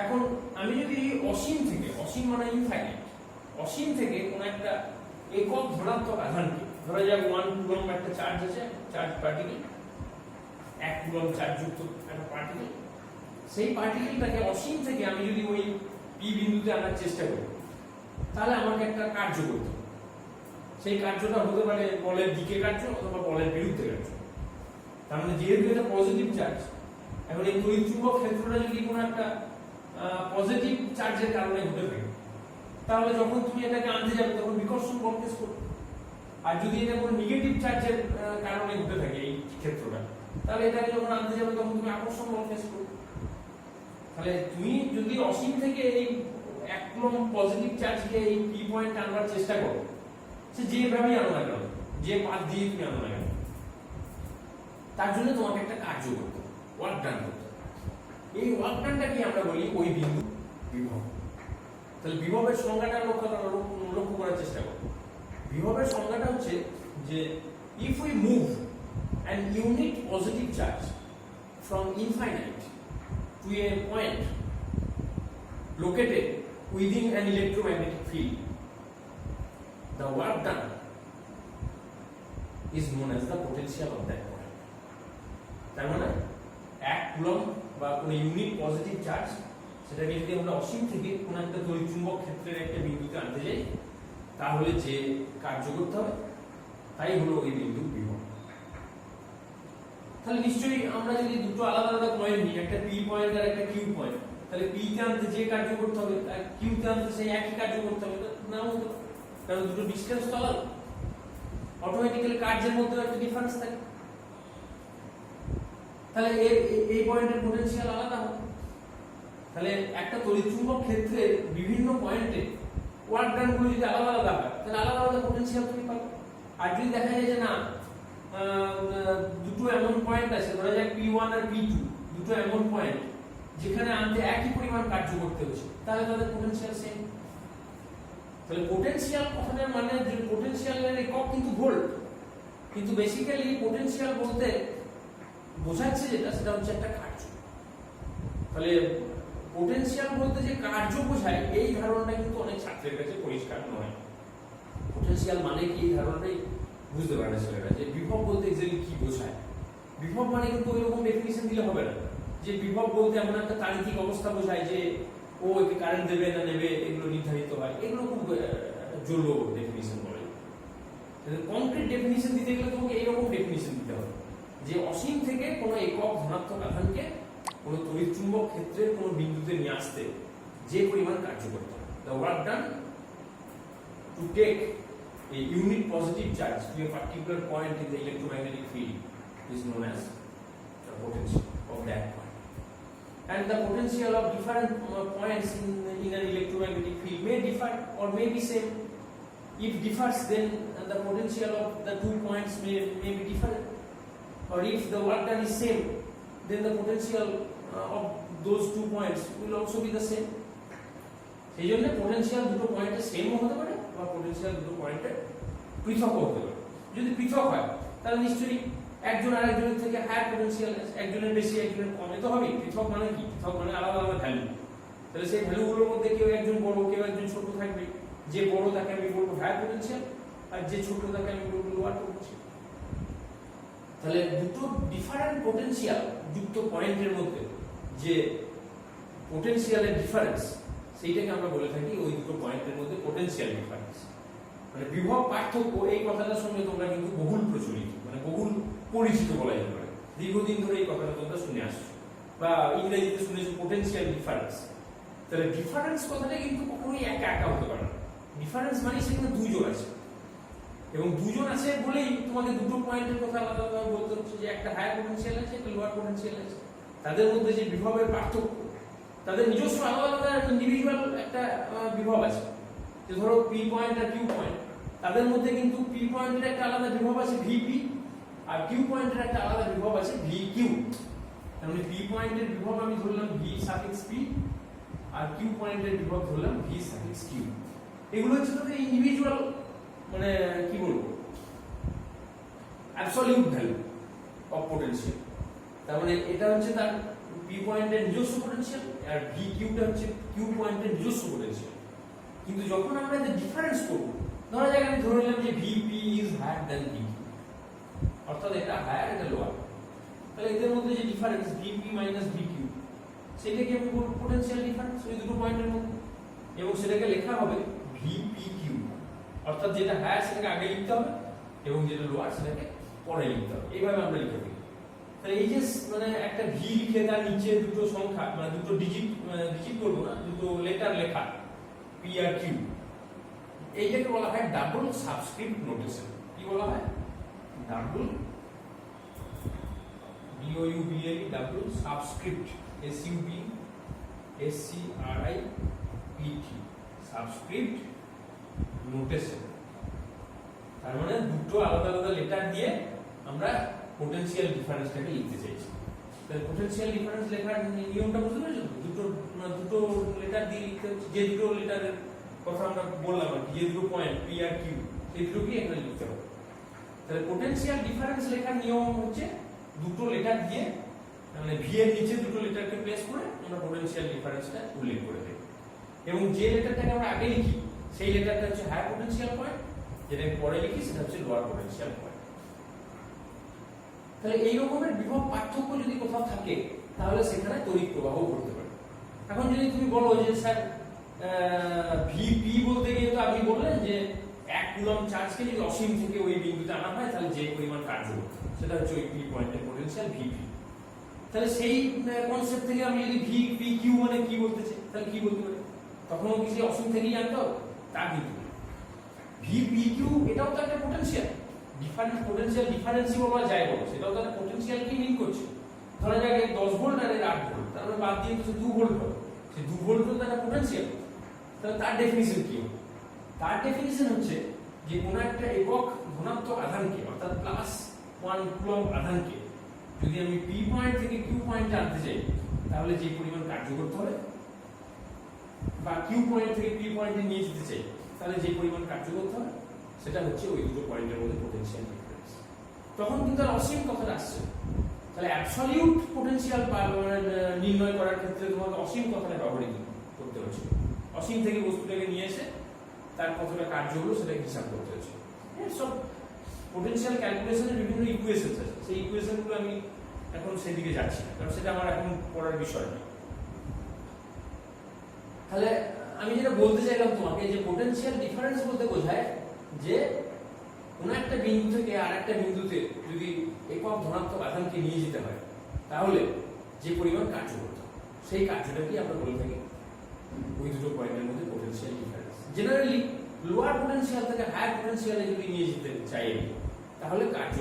এখন আমি যদি অসীম থেকে, অসীম মানে ইনফাইনাইট, অসীম থেকে কোন একটা একক ধনাত্মক আধানকে, ধরা যাক 1 কুলম্ব একটা চার্জ আছে, চার্জ পার্টিকেল, 1 কুলম্ব চার্জ যুক্ত একটা পার্টিকেল, সেই পার্টিকেলটাকে অসীম থেকে আমি যদি ওই পি বিন্দুতে আনার চেষ্টা করি, তাহলে আমাকে একটা কার্য করতে হবে। সেই কার্যটা হতে পারে বলের দিকে কার্য অথবা বলের বিরুদ্ধে কার্য। তার মানে যেহেতু এটা পজিটিভ চার্জ, এখন এই তড়িৎ চুম্বক ক্ষেত্রটা যদি কোনো একটা পজিটিভ চার্জের কারণে ঘটে থাকে, তাহলে যখন তুমি এটাকে আনতে যাবে তখন বিকর্ষণ বল কেস করবে। আর যদি এটা কোনো নেগেটিভ চার্জের কারণে ঘটে থাকে এই ক্ষেত্রটা, তাহলে এটাকে যখন আনতে যাবে তখন তুমি আকর্ষণ বল কেস করবে। তাহলে তুমি যদি অসীম থেকে এই 1 কুলম্ব পজিটিভ চার্জকে এই পি পয়েন্ট আনবার চেষ্টা করো, সে যেভাবেই আনো না কেন, যে পাথ দিয়ে তুমি আনো না কেন, তার জন্য তোমাকে একটা কার্য করতে হবে, ওয়ার্ক ডান করতে হবে। এই ওয়ার্ক ডানটাকে আমরা বলি ওই বিন্দু বিভব। তাহলে বিভবের সংজ্ঞাটা লক্ষ্য করার চেষ্টা করো। বিভবের সংজ্ঞাটা হচ্ছে যে if we move an unit positive charge from infinite to a point located within an electromagnetic field, the work done is known as the potential of that point. তার মানে 1 কুলম্ব বা কোনো ইউনিট পজিটিভ চার্জ, সেটাকে যদি আমরা অসীম থেকে কোনো একটা তড়িৎ চুম্বক ক্ষেত্রের একটা বিন্দুতে আনতে যাই, তাহলে যে কার্য করতে হবে তাই হলো ওই বিন্দু বিভব। তাহলে নিশ্চয়ই আমরা যদি দুটো আলাদা আলাদা পয়েন্ট নিই, একটা পি পয়েন্ট আর একটা কিউ পয়েন্ট, তাহলে পি তে আনতে যে কার্য করতে হবে আর কিউ তে আনতে সেই একই কার্য করতে হবে না, হতো কারণ দুটো ডিসটেন্স তো আলাদা, অটোমেটিক্যালি কার্যের মধ্যে একটা ডিফারেন্স থাকে। তাহলে এই পয়েন্টের পোটেনশিয়াল আলাদা হবে। তাহলে একটা তড়িৎ চুম্বক ক্ষেত্রে বিভিন্ন পয়েন্টে ওয়ার্ক ডান গুলো যদি আলাদা আলাদা হয়, তাহলে আলাদা আলাদা পোটেনশিয়াল তুমি পাবে। আর যদি দেখা যায় যে না, দুটো এমন পয়েন্ট আছে, ধরা যাক P1 আর P2, দুটো এমন পয়েন্ট যেখানে আনতে একই পরিমাণ কার্য করতে হচ্ছে, তাহলে তাদের পোটেনশিয়াল সেম। তাহলে পোটেনশিয়াল কথাটার মানে যে পোটেনশিয়ালের একক কিন্তু ভোল্ট, কিন্তু বেসিক্যালি পোটেনশিয়াল বলতে বোঝাচ্ছে যেটা, সেটা হচ্ছে একটা কার্য। তাহলে পোটেনশিয়াল বলতে যে কার্য বোঝায়, এই ধারণাটা কিন্তু অনেক ছাত্রের কাছে পরিষ্কার নয়। পোটেনশিয়াল মানে কি, এই ধারণাটাই বুঝতে পারে না ছেলেরা, যে বিভব বলতে এক্স্যাক্টলি কি বোঝায়। বিভব মানে কিন্তু ওই রকম ডেফিনিশন দিলে হবে না যে বিভব বলতে এমন একটা তাড়িতিক অবস্থা বোঝায় যে ও একে কারেন্ট দেবে না নেবে এগুলো নির্ধারিত হয়, এগুলো খুব জোর ডেফিনিশন বলে। কংক্রিট ডেফিনিশন দিতে গেলে তোমাকে এইরকম ডেফিনিশন দিতে হবে যে অসীম থেকে কোনো একক ধনাত্মক আধানকে কোনো তড়িৎচুম্বক ক্ষেত্রের কোনো বিন্দুতে নিয়ে আসতে যে পরিমাণ কার্য করতে হবে। The work done to take a unit positive charge to a particular point in the electromagnetic field is known as the potential of that point. And the potential of different points in an electromagnetic field may differ or may be same. If differs, then the potential of the 2 points may be different. Or if the work done is same, then the potential of those 2 points will also be the same. সেই জন্য পোটেনশিয়াল দুটো পয়েন্টে সেম হতে পারে বা পোটেনশিয়াল দুটো পয়েন্টে পৃথক হতে পারে। যদি পৃথক হয় তাহলে নিশ্চয়ই একজন আরেকজনের থেকে হায়ার পোটেনশিয়াল আছে, একজনের বেশি একজনের কম, তো হবে। পৃথক মানে কি? পৃথক মানে আলাদা আলাদা ভ্যালু। তাহলে সেই ভ্যালুগুলোর মধ্যে কেউ একজন বড় কেউ একজন ছোট থাকবে। যে বড় তাকে আমি বলবো হায়ার পোটেনশিয়াল, আর যে ছোট তাকে আমি বলবো লোয়ার পোটেনশিয়াল। তাহলে দুটো ডিফারেন্ট পোটেনশিয়াল যুক্ত পয়েন্টের মধ্যে যে পোটেনশিয়ালের ডিফারেন্স, সেইটাকে আমরা বলে থাকি ওই দুটো পয়েন্টের মধ্যে পোটেনশিয়াল ডিফারেন্স। মানে বিভব পার্থক্য, এই কথাটার সঙ্গে তোমরা কিন্তু বহুল প্রচলিত, মানে বহুল পরিচিত বলা যেতে পারে। দীর্ঘদিন ধরে এই কথাটা তোমরা শুনে আসছো বা ইংরেজিতে শুনেছো পোটেনশিয়াল ডিফারেন্স। তাহলে ডিফারেন্স কথাটা কিন্তু কখনোই একা একা হতে পারে না। ডিফারেন্স মানে সেখানে দুজন আছে, এবং দুজন আছে বলেই তোমাকে দুটো পয়েন্টের কথা আলাদা আলাদা বলতে হচ্ছে যে একটা হায়ার পোটেনশিয়াল আছে একটা লোয়ার পোটেনশিয়াল আছে। তাদের মধ্যে যে বিভবের পার্থক্য, তাদের নিজস্ব আলাদা আলাদা ইন্ডিভিজুয়াল একটা বিভব আছে। যে ধরো পি পয়েন্ট আর কিউ পয়েন্ট, তাদের মধ্যে কিন্তু পি পয়েন্টের একটা আলাদা বিভব আছে ভিপি, আর কিউ পয়েন্টের একটা আলাদা বিভব আছে ভি কিউ। তার মানে পি পয়েন্টের বিভব আমি ধরলাম ভি সাফিক্স পি, আর কিউ পয়েন্টের বিভব ধরলাম ভি সাফিক্স কিউ। এগুলো হচ্ছে তাদের ইন্ডিভিজুয়াল, মানে কি বলবো, অ্যাবসলিউট ভ্যালু অফ পোটেনশিয়াল। তার মানে এটা হচ্ছে তার পি পয়েন্টের নিজস্ব পোটেনশিয়াল, আর ভি কিউটা হচ্ছে কিউ পয়েন্টের নিজস্ব পোটেনশিয়াল। কিন্তু যখন আমরা যে ডিফারেন্স করব, ধরা যাক আমি ধরে নিলাম যে VP is higher than V, অর্থাৎ এটা হায়ার এটা লোয়ার, তাহলে এদের মধ্যে যে difference VP minus V Q, সেটাকে আমি বলবো পোটেনশিয়াল ডিফারেন্স ওই দুটো পয়েন্টের মধ্যে, এবং সেটাকে লেখা হবে ভিপি কিউ। অর্থাৎ যেটা হায়ার সেটাকে আগে লিখতে হবে এবং যেটা লোয়ার সেটাকে পরে লিখতে হবে। এইভাবে আমরা লিখে দিই। তাহলে এই যে মানে একটা ভি লিখে তার নিচে দুটো সংখ্যা, মানে দুটো ডিজিট করবো না, দুটো লেটার লেখা পি আর কিউ, এইটাকে বলা হয় ডাবল সাবস্ক্রিপ্ট নোটেশন। কি বলা হয়? Double DOUBLE double subscript SUBSCRIPT subscript notation. তার মানে দুটো আলাদা আলাদা লেটার দিয়ে আমরা পোটেনশিয়াল ডিফারেন্সটাকে লিখতে চাইছি। তাহলে পোটেনশিয়াল ডিফারেন্স লেখার নিয়মটা বুঝতে পেরেছো? দুটো লেটার দিয়ে লিখতে হচ্ছে। যে দুটো লেটারের কথা আমরা বললাম আর কি, যে দুটো পয়েন্ট পি আর কিউ, সেই দুটোকে এখানে লিখতে হবে। তাহলে পোটেনশিয়াল ডিফারেন্স লেখার নিয়ম হচ্ছে দুটো লেটার দিয়ে, মানে ভি এর নিচে দুটো লেটারকে প্লেস করে আমরা পোটেনশিয়াল ডিফারেন্সটা উল্লেখ করে দেব। এবং যে লেটারটাকে আমরা আগে লিখি সেই লেটারটা হচ্ছে হায়ার পোটেনশিয়াল পয়েন্ট, যেটাকে পরে লিখি সেটা হচ্ছে লোয়ার পোটেনশিয়াল পয়েন্ট। তাহলে এই রকমের বিভব পার্থক্য যদি কোথাও থাকে তাহলে সেখানে তড়িৎ প্রবাহ ঘটতে পারে। এখন যদি তুমি বলো যে স্যার ভিপি বলতে গিয়ে তো আপনি বললেন যে 1 কুলম্ব চার্জকে যদি অসীম থেকে ওই বিন্দুতে আনা হয় তাহলে যে পরিমাণ কার্য করবে সেটা হচ্ছে ওই পি পয়েন্টের পোটেনশিয়াল ভিপি। তাহলে সেই কনসেপ্ট থেকে আমি যদি ভিপি কিউ মানে কি বলতে চাই তাহলে কি বলতে পারি? তখনও কি সেই অসীম থেকেই জানতে হবে? তা কিন্তু ভিপি কিউ এটাও তো একটা পোটেনশিয়াল ডিফারেন্স, পোটেনশিয়াল ডিফারেন্সই বলা যায় বলো, সেটাও তো একটা পোটেনশিয়ালকে লিংক করছে। ধরা যাক 10 ভোল্ট আর 8 ভোল্ট, তারপরে বাদ দিয়ে তো 2 ভোল্ট হবে, সেই 2 ভোল্ট তো একটা পোটেনশিয়াল। তাহলে তার ডেফিনিশন কি হবে? তার ডেফিনিশন হচ্ছে যে কোনো একটা একক ধনাত্মক আধানকে অর্থাৎ +1 কুলম্ব আধানকে যদি আমি পি পয়েন্ট থেকে কিউ পয়েন্টে আনতে চাই তাহলে যে পরিমাণ কার্য করতে হবে, বা কিউ পয়েন্ট থেকে পি পয়েন্টে নিয়ে যেতে চাই তাহলে যে পরিমাণ কার্য করতে হবে, সেটা হচ্ছে ওই দুটো পয়েন্টের মধ্যে পোটেনশিয়াল ডিফারেন্স। তখন কিন্তু আর অসীম কথাটা আসছে। তাহলে অ্যাবসলিউট পোটেনশিয়াল নির্ণয় করার ক্ষেত্রে তোমাকে অসীম কথাটা ব্যবহৃত করতে হচ্ছে। অসীম থেকে বস্তুটাকে নিয়ে এসে তার কতটা কার্য হলো সেটা হিসাব করতে হচ্ছে। সব পোটেনশিয়াল ক্যালকুলেশনের বিভিন্ন ইকুয়েশন আছে, সেই ইকুয়েশনগুলো আমি এখন সেদিকে যাচ্ছি না, কারণ সেটা আমার এখন পড়ার বিষয় না। তাহলে আমি যেটা বলতে চাইলাম তোমাকে যে পোটেনশিয়াল ডিফারেন্স বলতে বোঝায় যে কোনো একটা বিন্দু থেকে আর একটা বিন্দুতে যদি একক ধনাত্মক আধানকে নিয়ে যেতে হয়, তাহলে যে পরিমাণ কার্য করতে হয় সেই কার্যটাকে আমরা বলে থাকি ওই দুটো পয়েন্টের মধ্যে potential difference. Generally lower potential থেকে হায়ার পোটেনশিয়ালে যদি নিয়ে যেতে চাই তাহলে কার্য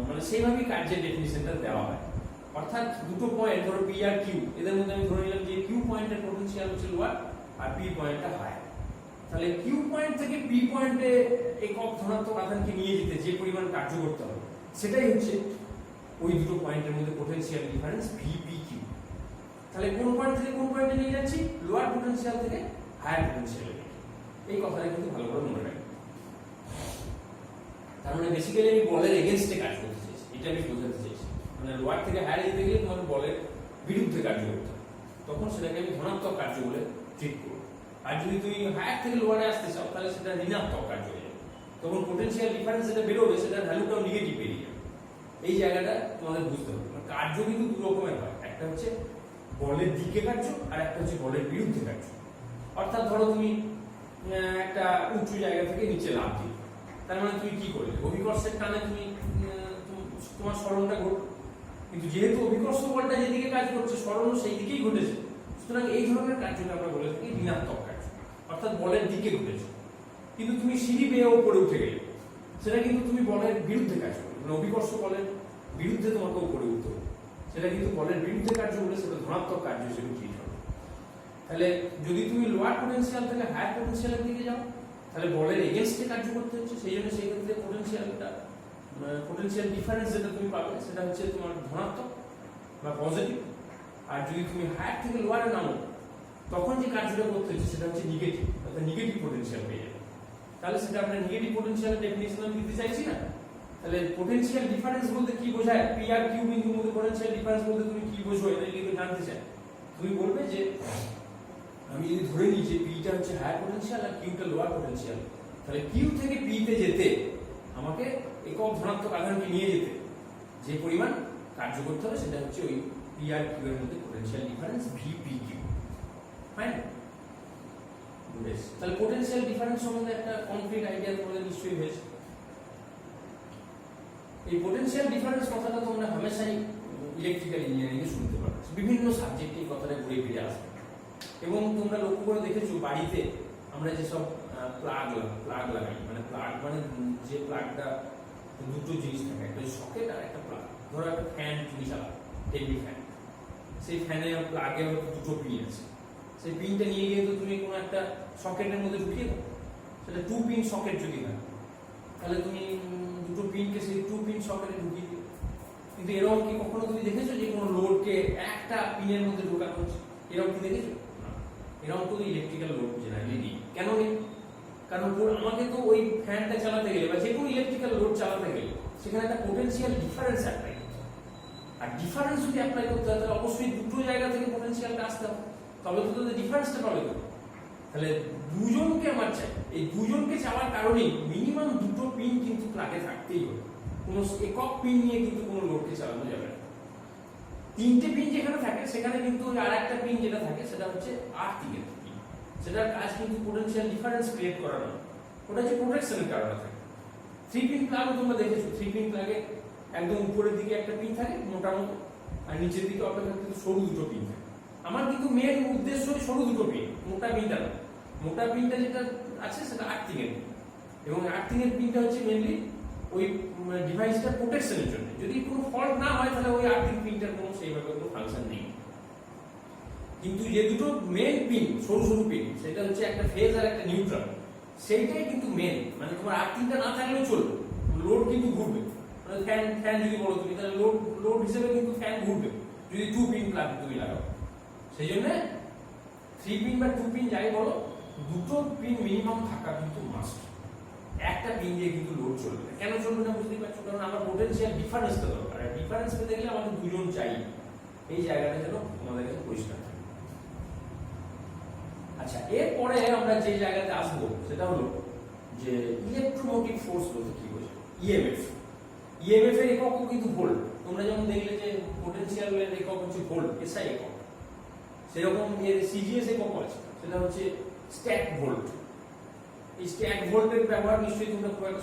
মানে সেইভাবেই কার্যের ডেফিনিশনটা দেওয়া হয়। অর্থাৎ দুটো পয়েন্ট ধরো পি আর কিউ, এদের মধ্যে আমি ধরে নিলাম যে কিউ পয়েন্টের পোটেনশিয়াল হচ্ছে লোয়ার আর পি পয়েন্টটা হায়ার। তাহলে কিউ পয়েন্ট থেকে পি পয়েন্টে একক ধনাত্মক আধানকে নিয়ে যেতে যে পরিমাণ কার্য করতে হবে সেটাই হচ্ছে ওই দুটো পয়েন্টের মধ্যে পোটেনশিয়াল ডিফারেন্স ভিপি কিউ। তাহলে কোন পয়েন্ট থেকে কোন পয়েন্টে নিয়ে যাচ্ছি? লোয়ার পোটেনশিয়াল থেকে হায়ার পোটেনশিয়ালে। এই কথাটা কিন্তু ভালো করে মনে রাখবেন। তার মানে বেসিক্যালি আমি বলের এগেইনস্টে কাজ করতে চাইছি, এটা আমি বোঝাতে চাইছি। মানে লোয়ার থেকে হায়ার যেতে গেলে তোমার বলের বিরুদ্ধে কার্য করতে হবে, তখন সেটাকে আমি ধনাত্মক কার্য বলে ট্রিট করবো। আর যদি তুমি হায়ার থেকে লোয়ারে আসতে চাও তাহলে সেটা ঋণাত্মক কার্য হয়ে যাবে, তখন পোটেনশিয়াল ডিফারেন্স যেটা বেরোবে সেটার ভ্যালুটাও নেগেটিভ বেরিয়ে যাবে। এই জায়গাটা তোমাদের বুঝতে হবে। কার্য কিন্তু দু রকমের হয়, একটা হচ্ছে বলের দিকে কার্য আর একটা হচ্ছে বলের বিরুদ্ধে কার্য। অর্থাৎ ধরো তুমি একটা উঁচু জায়গা থেকে নিচে লাফ দিলে, তার মানে তুমি কি করলে? অভিকর্ষের টানে তুমি তোমার সরণটা ঘটবে, কিন্তু যেহেতু অভিকর্ষ বলটা যেদিকে কাজ করছে সরণ সেই দিকেই ঘটেছে, সুতরাং এই ধরনের কার্যকে আমরা বলে থাকি ঋণাত্মক কার্য, অর্থাৎ বলের দিকে ঘটেছে। কিন্তু তুমি সিঁড়ি বেয়ে উপরে উঠে গেলে সেটা কিন্তু তুমি বলের বিরুদ্ধে কাজ করবে, মানে অভিকর্ষ বলের বিরুদ্ধে তোমাকে উপরে উঠতে হবে, সেটা কিন্তু বলের বিরুদ্ধে কার্য বলে সেটা ধনাত্মক কার্য হিসেবে ট্রিট হবে। তাহলে যদি তুমি লোয়ার পোটেনশিয়াল থেকে হায়ার পোটেনশিয়ালের দিকে যাও তাহলে বলের এগেইনস্টে কার্য করতে হচ্ছে, সেই জন্য সেই ক্ষেত্রে পোটেনশিয়াল ডিফারেন্স যেটা তুমি পাবে সেটা হচ্ছে তোমার ধনাত্মক বা পজিটিভ। আর যদি তুমি হায়ার থেকে লোয়ারে নামো তখন যে কার্যটা করতে হচ্ছে সেটা হচ্ছে নেগেটিভ, অর্থাৎ নেগেটিভ পোটেনশিয়াল পেয়ে যাবে। তাহলে সেটা আমরা নেগেটিভ পোটেনশিয়ালের ডেফিনিশন আমি দিতে চাইছি না। তাহলে পোটেনশিয়াল ডিফারেন্স বলতে কি বোঝায়? পি আর কিউ বিন্দুর মধ্যে পোটেনশিয়াল ডিফারেন্স বলতে তুমি কি বোঝো এটা যদি জানতে চাই, তুমি বলবে যে আমি যদি ধরে নিই যে পিটা হচ্ছে হায়ার পোটেনশিয়াল আর কিউটা লোয়ার পোটেনশিয়াল, তাহলে কিউ থেকে পিতে যেতে আমাকে একক ধনাত্মক আধানকে নিয়ে যেতে যে পরিমাণ কার্য করতে হবে সেটা হচ্ছে ওই পি আর কিউ এর মধ্যে potential difference VP Q. Fine, বেশ। তাহলে পোটেনশিয়াল ডিফারেন্স সম্বন্ধে একটা কমপ্লিট আইডিয়া তোমাদের নিশ্চয়ই হয়েছে। এই পোটেনশিয়াল ডিফারেন্স কথাটা তোমরা হামেশাই ইলেকট্রিক্যাল ইঞ্জিনিয়ারিং এ শুনতে পারো, বিভিন্ন সাবজেক্টে এই কথাটা ঘুরে ফিরে আসবে। এবং তোমরা লক্ষ্য করে দেখেছো বাড়িতে আমরা যেসব প্লাগ লাগাই, মানে প্লাগ মানে যে প্লাগটা দুটো জিনিস থাকে, একটা সকেট আর একটা প্লাগ। ধরো একটা ফ্যান তুমি চালাও, টেবিল ফ্যান, সেই ফ্যানে প্লাগে দুটো পিন আছে, সেই পিনটা নিয়ে গিয়ে তো তুমি কোনো একটা সকেটের মধ্যে ঢুকিয়ে দাও, সেটা 2 পিন সকেট যদি হয় তাহলে তুমি দুটো পিনকে সেই 2 পিন সকেটে ঢুকিয়ে দিও। কিন্তু এরকম কি কখনো তুমি দেখেছো যে কোনো লোডকে একটা পিনের মধ্যে ঢোকানো হচ্ছে? এরকম কি দেখেছো? এরকম তো ইলেকট্রিক্যাল লোড জেনারেলি নেই। কেন নেই? কারণ আমাকে তো ওই ফ্যানটা চালাতে গেলে বা যে কোনো ইলেকট্রিক্যাল লোড চালাতে গেলে সেখানে একটা পোটেনশিয়াল ডিফারেন্স অ্যাপ্লাই করতে হবে। আর ডিফারেন্স যদি অ্যাপ্লাই করতে হয় তাহলে অবশ্যই দুটো জায়গা থেকে পোটেনশিয়ালটা আসতে হবে, তবে তো তাদের ডিফারেন্সটা পাবে তো। তাহলে দুজনকে আমার চাই, এই দুজনকে চাওয়ার কারণেই মিনিমাম দুটো পিন কিন্তু প্লাগে থাকতেই হবে। কোনো একক পিন নিয়ে কিন্তু কোনো লোডকে চালানো যাবে না। 3টে পিন যেখানে থাকে সেখানে কিন্তু আর একটা পিন যেটা থাকে সেটা হচ্ছে আর্থিং এর পিন, সেটার কাজ কিন্তু পোটেনশিয়াল ডিফারেন্স ক্রিয়েট করা না, ওটা হচ্ছে প্রোটেকশনের কারণে থাকে। 3 পিন প্লাগও তোমরা দেখেছো, 3 পিন প্লাগে একদম উপরের দিকে একটা পিন থাকে মোটা মতো, আর নিচের দিকে অপেক্ষাকৃত সরু দুটো পিন থাকে। আমার কিন্তু মেন উদ্দেশ্য সরু দুটো পিন, মোটা পিনটা না। মোটা পিনটা যেটা আছে সেটা আর্থিং এর পিন, এবং আর্থিং এর পিনটা হচ্ছে মেইনলি ওই ডিভাইসটার প্রোটেকশনের জন্য। যদি কোনো ফল্ট না হয় তাহলে ওই আর্থিং পিনটার কোনো সেইভাবে কোনো ফাংশন নেই। কিন্তু যে দুটো মেন পিন, সরু সরু পিন, সেটা হচ্ছে একটা ফেজ আর একটা নিউট্রাল, সেইটাই কিন্তু মেন। মানে তোমার আর্থিংটা না থাকলেও চলবে, লোড কিন্তু ঘুরবে। মানে ফ্যান যদি বলো তুমি, তাহলে লোড হিসেবে কিন্তু ফ্যান ঘুরবে যদি 2 পিন প্লাগ তুমি লাগাও। সেই জন্য 3 পিন বা 2 পিন যাই বলো, দুটো পিন মিনিমাম থাকা কিন্তু মাস্ট। একটা পিন দিয়ে কিন্তু লোড চলবে না। কেন চলবে না বুঝতেই পারছো? কারণ আমার পোটেনশিয়াল ডিফারেন্সটা দরকার, আর ডিফারেন্স পেতে গেলে আমাদের দুজন চাই। এই জায়গাটা যেন আমাদের কাছে পরিষ্কার থাকে। আচ্ছা, এরপরে আমরা যে জায়গাতে আসবো সেটা হলো যে ইলেকট্রোমোটিভ ফোর্স বলতে কি বোঝায়? ইএমএফ। ইএমএফ এর এককও কিন্তু ভোল্ট। তোমরা যেমন দেখলে যে পোটেনশিয়ালের একক হচ্ছে ভোল্ট, এসআই একক, সেরকম এর সিজিএস একক আছে, সেটা হচ্ছে স্ট্যাক ভোল্ট। এই স্ট্যাক ভোল্টের ব্যবহার নিশ্চয়ই তোমরা খুব একটা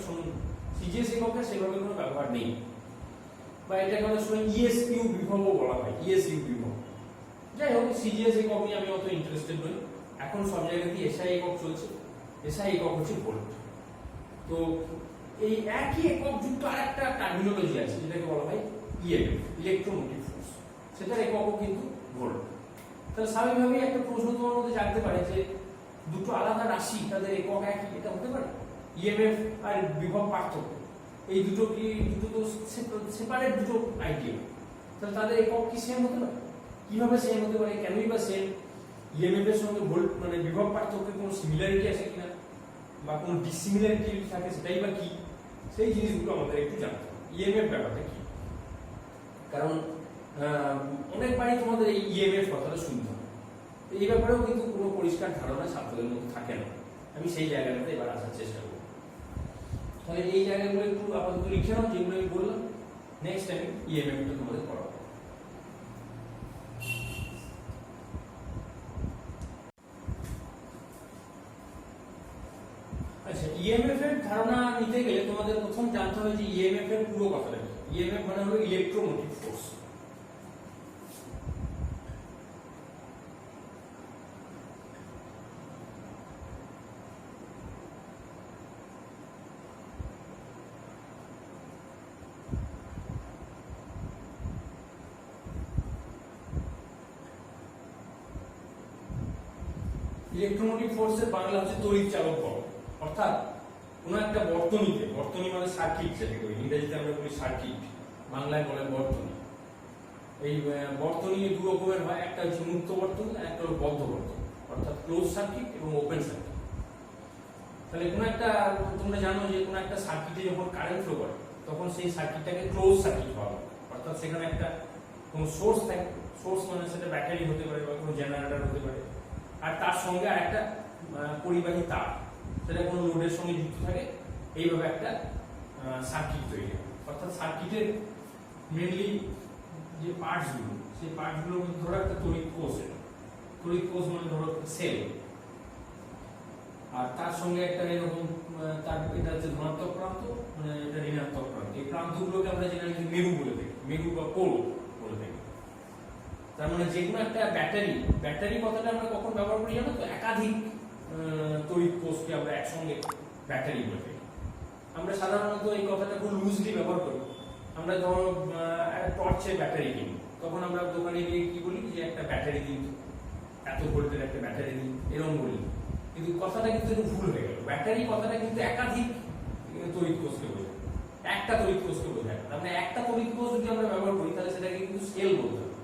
সিজিএস এককের সেভাবে কোনো ব্যবহার নেই, বা এটাকে অনেক সময় ইএসইউ বিভবও বলা হয়, ইএসইউ বিভব। যাই হোক, সিজিএস একক নিয়ে আমি অত ইন্টারেস্টেড নই, এখন সব জায়গাতেই এসআই একক চলছে। এসআই একক হচ্ছে ভোল্ট। তো এই একই একক যুক্ত আরেকটা টার্মিনোলজি আছে যেটাকে বলা হয় ইএমএফ, ইলেকট্রোমোটিভ ফোর্স, সেটার এককও কিন্তু ভোল্ট। তাহলে স্বাভাবিকভাবেই একটা প্রশ্ন তোমার মধ্যে জানতে পারে যে দুটো আলাদা রাশি তাদের একক একই, এটা হতে পারে? ইএমএফ আর বিভব পার্থক্য, এই দুটো তো সেপারেট দুটো আইডিয়া, তাহলে তাদের একক কি সেম হতে পারে? কিভাবে সেম হতে পারে, কেনই বা সেম? ইএমএফ এর সঙ্গে ভোল্ট মানে বিভব পার্থক্যের কোনো সিমিলারিটি আছে কিনা, বা কোনো ডিসিমিলারিটি থাকে সেটাই বা কি, সেই জিনিসগুলো আমাদের একটু জানতে হবে। ইএমএফ ব্যাপারটা কি, কারণ অনেকবারই তোমাদের এই ইএমএফ কথাটা শুনতে হবে, এই ব্যাপারেও কিন্তু কোনো পরিষ্কার ধারণা ছাত্রদের মধ্যে থাকে না। আমি সেই জায়গাটাতে এবার আসার চেষ্টা করব। তাহলে এই জায়গাগুলো একটু আপাতত লিখে নাও যেগুলো আমি বললাম, নেক্সট আমি ইএমএফটা তোমাদের পড়াবো। আচ্ছা, ইএমএফ এর ধারণা নিতে গেলে তোমাদের প্রথম জানতে হবে যে ইএমএফ এর পুরো কথাটা কি। ইএমএফ মানে হলো ইলেকট্রোমোটিভ ফোর্স। ইলেকট্রোমোটিভ ফোর্সের বাংলা হচ্ছে তড়িৎ চালক বল। অর্থাৎ কোনো একটা বর্তনীতে, বর্তনী মানে সার্কিট, যেটাকে ইংরেজিতে আমরা বলি সার্কিট, বাংলায় বলে বর্তনী। এই বর্তনী দু রকমের হয়, একটা হচ্ছে মুক্ত বর্তনী আর একটা হলো বদ্ধ বর্তনী, অর্থাৎ ক্লোজ সার্কিট এবং ওপেন সার্কিট। তাহলে কোনো একটা, তোমরা জানো যে কোনো একটা সার্কিটে যখন কারেন্ট ফ্লো করে তখন সেই সার্কিটটাকে ক্লোজ সার্কিট বলা হয়। অর্থাৎ সেখানে একটা কোনো সোর্স থাকে, সোর্স মানে সেটা ব্যাটারি হতে পারে বা কোনো জেনারেটর হতে পারে, আর তার সঙ্গে আর একটা পরিবাহী তার, সেটা কোনো লোডের সঙ্গে যুক্ত থাকে, এইভাবে একটা সার্কিট তৈরি হয়। অর্থাৎ সার্কিটের মেনলি যে পার্টসগুলো, সেই পার্টসগুলোর মধ্যে ধরো একটা তড়িৎ কোষ, তড়িৎ কোষ মানে ধরো সেল, আর তার সঙ্গে একটা এরকম তার, এটা হচ্ছে ধনাত্মক প্রান্ত, মানে এটা ঋণাত্মক প্রান্ত। এই প্রান্তগুলোকে আমরা জেনারেলি মেরু বলে থাকি, মেরু বা পোল বলে থাকি। তার মানে যে কোনো একটা ব্যাটারি, ব্যাটারি কথাটা আমরা কখন ব্যবহার করি জানো তো? একাধিক তড়িৎ কোষকে আমরা একসঙ্গে ব্যাটারি বলে থাকি। আমরা সাধারণত এই কথাটা খুব লুজলি ব্যবহার করি। আমরা ধরো টর্চের ব্যাটারি কিনি, তখন আমরা দোকানে গিয়ে কি বলি যে একটা ব্যাটারি দিন, এত ভোল্টের একটা ব্যাটারি দিন, এরকম বলি। কিন্তু কথাটা কিন্তু একটু ভুল হয়ে গেল। ব্যাটারি কথাটা কিন্তু একাধিক তড়িৎ কোষকে বোঝায়, একটা তড়িৎ কোষকে বোঝায়। তার মানে একটা তড়িৎ কোষ যদি আমরা ব্যবহার করি তাহলে সেটাকে কিন্তু সেল বলতে হবে,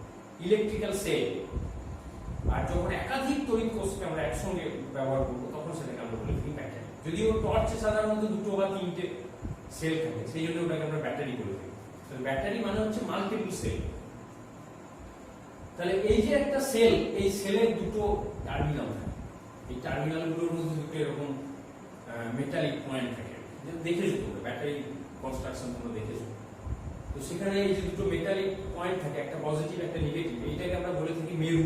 ইলেকট্রিক্যাল সেল। আর যখন একাধিক তড়িৎ কোষকে আমরা একসঙ্গে ব্যবহার করবো তখন সেটাকে আমরা বলে থাকি ব্যাটারি। যদিও টর্চে সাধারণত দুটো বা তিনটে সেল থাকে, সেই জন্য ওটাকে আমরা ব্যাটারি বলে থাকি। তাহলে ব্যাটারি মানে হচ্ছে মাল্টিপল সেল। তাহলে এই যে একটা সেল, এই সেলের দুটো টার্মিনাল থাকে, এই টার্মিনালগুলোর মধ্যে দুটো এরকম মেটালিক পয়েন্ট থাকে, দেখেছো তোমরা ব্যাটারি কনস্ট্রাকশন তোমরা দেখেছো। তো সেখানে এই যে দুটো মেটালিক পয়েন্ট থাকে, একটা পজিটিভ একটা নেগেটিভ, এইটাকে আমরা বলে থাকি মেরু।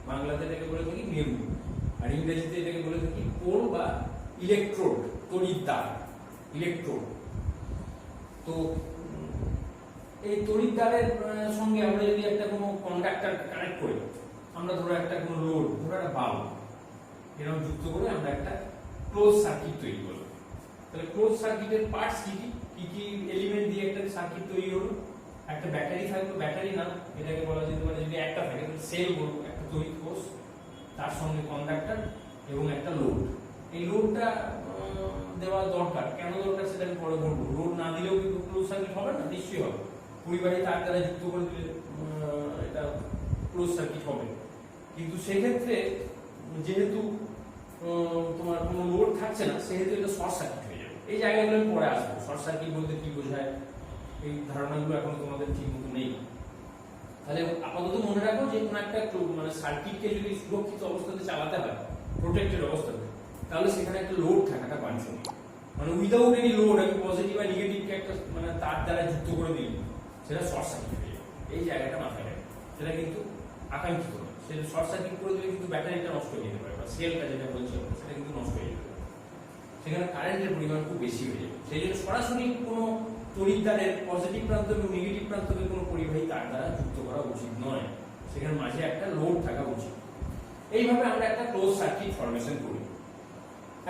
বাংলাতে এটাকে বলে থাকি মেরু, আর ইংরেজিতে এটাকে বলে থাকি পোল বা ইলেকট্রোড, তড়িৎদ্বার, ইলেকট্রোড। তো এই তড়িৎদ্বারের সঙ্গে আমরা যদি একটা কোনো কন্ডাক্টর কানেক্ট করি, আমরা ধরো একটা কোনো লোড, ধরো একটা বাল্ব, এরকম যুক্ত করে আমরা একটা ক্লোজ সার্কিট তৈরি করব। তাহলে ক্লোজ সার্কিটের পার্টস কি কি কি এলিমেন্ট দিয়ে একটা সার্কিট তৈরি হলো? একটা ব্যাটারি থাকবে, ব্যাটারি না, এটাকে বলা যেতে পারে, যদি একটা থাকে তাহলে সেল বলবো, একটা তড়িৎ কোষ, তার সঙ্গে কন্ডাক্টর এবং একটা লোড। এই লোডটা দেওয়া দরকার, কেন দরকার সেটা আমি পরে বলবো। লোড না দিলেও কিন্তু ক্লোজ সার্কিট হবে না, নিশ্চয়ই হবে। পরিবাহী তার দ্বারা যুক্ত করে দিলে এটা ক্লোজ সার্কিট হবে। কিন্তু সেক্ষেত্রে যেহেতু তোমার কোনো লোড থাকছে না, সেহেতু এটা শর্ট সার্কিট হয়ে যাবে। এই জায়গাগুলো আমি পরে আসবো, শর্ট সার্কিট বলতে কি বোঝায়, এই ধারণাগুলো এখন তোমাদের ঠিক মতো নেই। তাহলে আপাতত মনে রাখো যে কোনো একটা মানে সার্কিটকে যদি সুরক্ষিত অবস্থাতে চালাতে হয়, প্রোটেক্টেড অবস্থাতে, তাহলে সেখানে একটা লোড থাকাটা বাঞ্ছনীয়। মানে উইদাউট এনি লোড আমি পজিটিভ বা নেগেটিভকে একটা মানে তার দ্বারা যুক্ত করে দিই, সেটা শর্ট সার্কিট হয়ে যাবে। এই জায়গাটা মাথায় রাখবে, সেটা কিন্তু আকাঙ্ক্ষিত নয়। সেটা শর্ট সার্কিট করে দিলে কিন্তু ব্যাটারিটা নষ্ট হয়ে যেতে পারে, বা সেলটা যেটা বলছি সেটা কিন্তু নষ্ট হয়ে যেতে পারে। সেখানে কারেন্টের পরিমাণ খুব বেশি হয়ে যাবে। সেই জন্য সরাসরি কোনো তড়িৎদ্বারের পজিটিভ প্রান্ত এবং নেগেটিভ প্রান্তকে কোনো পরিবাহী তার দ্বারা যুক্ত করা উচিত নয়, সেখানে মাঝে একটা লোড থাকা উচিত। এইভাবে আমরা একটা ক্লোজ সার্কিট ফরমেশন করি।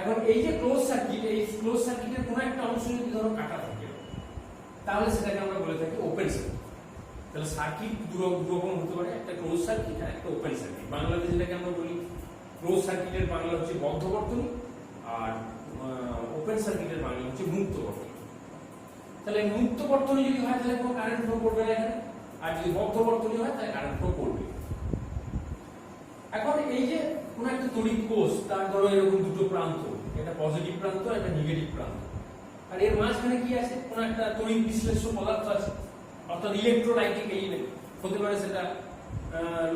এখন এই যে ক্লোজ সার্কিট, এই ক্লোজ সার্কিটের কোনো একটা অংশ যদি ধরো কাটা থাকে, তাহলে সেটাকে আমরা বলে থাকি ওপেন সার্কিট। তাহলে সার্কিট দুরকম হতে পারে, একটা ক্লোজ সার্কিট আর একটা ওপেন সার্কিট। বাংলাতে যেটাকে আমরা বলি ক্লোজ সার্কিটের বাংলা হচ্ছে বদ্ধ বর্তনী, আর ওপেন সার্কিটের বাংলা হচ্ছে মুক্ত বর্তনী। তাহলে মুক্ত বর্তনী যদি হয় তাহলে কোনো কারেন্ট ফ্লো করবে না এখানে, আর যদি বদ্ধ বর্তনী হয় তাহলে কারেন্ট ফ্লো করবে। এখন এই যে কোন একটা তড়িৎ কোষ, তার ধরো এরকম দুটো প্রান্ত, একটা পজিটিভ প্রান্ত একটা নেগেটিভ প্রান্ত, আর এর মাঝখানে কি আছে, কোন একটা তড়িৎ বিশ্লেষ্য পদার্থ আছে, অর্থাৎ ইলেকট্রোলাইটিক এলিমেন্ট হতে পারে, সেটা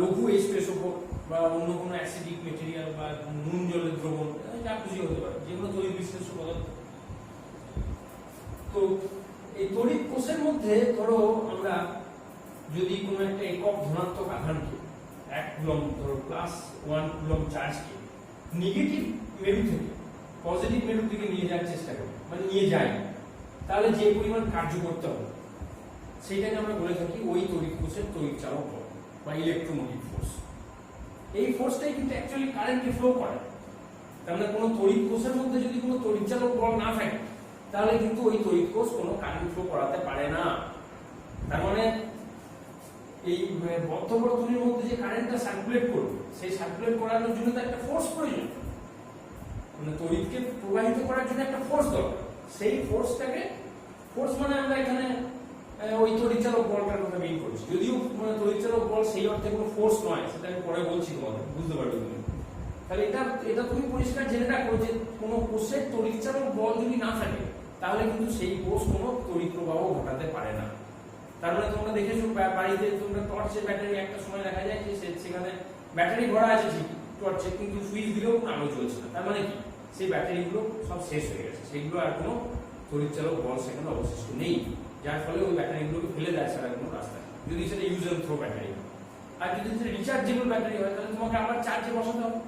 লঘু H2SO4 বা অন্য কোনো অ্যাসিডিক মেটেরিয়াল বা নুন জলের দ্রবণ, যা খুশি হতে পারে, যেগুলো তড়িৎ বিশ্লেষ্য পদার্থ। তো এই তড়িৎ কোষের মধ্যে ধরো আমরা যদি কোনো একটা একক ধনাত্মক আধানকে 1 কুলম্ব ধরো +1 কুলম্ব চার্জকে নেগেটিভ মেরু থেকে পজিটিভ মেরু দিকে নিয়ে যাওয়ার চেষ্টা করি, মানে নিয়ে যাই, তাহলে যে পরিমাণ কার্য করতে হবে সেইটাকে আমরা বলে থাকি ওই তড়িৎ কোষের তড়িৎ চালক বল বা ইলেকট্রোমোটিভ ফোর্স। এই ফোর্সটাই কিন্তু অ্যাকচুয়ালি কারেন্টকে ফ্লো করে। তার মানে কোনো তড়িৎ কোষের মধ্যে যদি কোনো তড়িৎ চালক বল না থাকে, তাহলে কিন্তু ওই তড়িৎ কোষ কোনো কারেন্ট ফ্লো করাতে পারে না। তার মানে এই বদ্ধ বর্তনীর মধ্যে যে কারেন্টটা সার্কুলেট করবে, সেই সার্কুলেট করানোর জন্য তো একটা ফোর্স প্রয়োজন, মানে তড়িৎকে প্রবাহিত করার জন্য একটা ফোর্স দরকার। সেই ফোর্সটাকে, ফোর্স মানে আমরা এখানে ওই তড়িৎচালক বলটার কথা মিন করছি, যদিও মানে তড়িৎচালক বল সেই অর্থে কোনো ফোর্স নয়, সেটা আমি পরে বলছি তোমাদের, বুঝতে পারবে তুমি। তাহলে এটা তুমি পরিষ্কার জেনে রাখো যে কোনো কোষের তড়িৎচালক বল যদি না থাকে, তাহলে কিন্তু সেই কোষ কোনো তড়িৎ প্রবাহ ঘটাতে পারে না। তার মানে তোমরা দেখেছো বাড়িতে তোমরা টর্চের ব্যাটারি একটা সময় দেখা যায় যে সেখানে ব্যাটারি ভরা আছে ঠিক টর্চে, কিন্তু সুইচ দিলেও কোনো আলো জ্বলছে না। তার মানে কি, সেই ব্যাটারিগুলো সব শেষ হয়ে গেছে, সেগুলো আর কোনো তড়িৎচালক বল সেখানে অবশিষ্ট নেই, যার ফলে ওই ব্যাটারিগুলোকে ফেলে দেয় ছাড়া কোনো রাস্তা নেই, যদি সেটা ইউজ এন্ড থ্রো ব্যাটারি। আর যদি সেটা রিচার্জেবল ব্যাটারি হয়, তাহলে তোমাকে আবার চার্জে বসাতে হবে।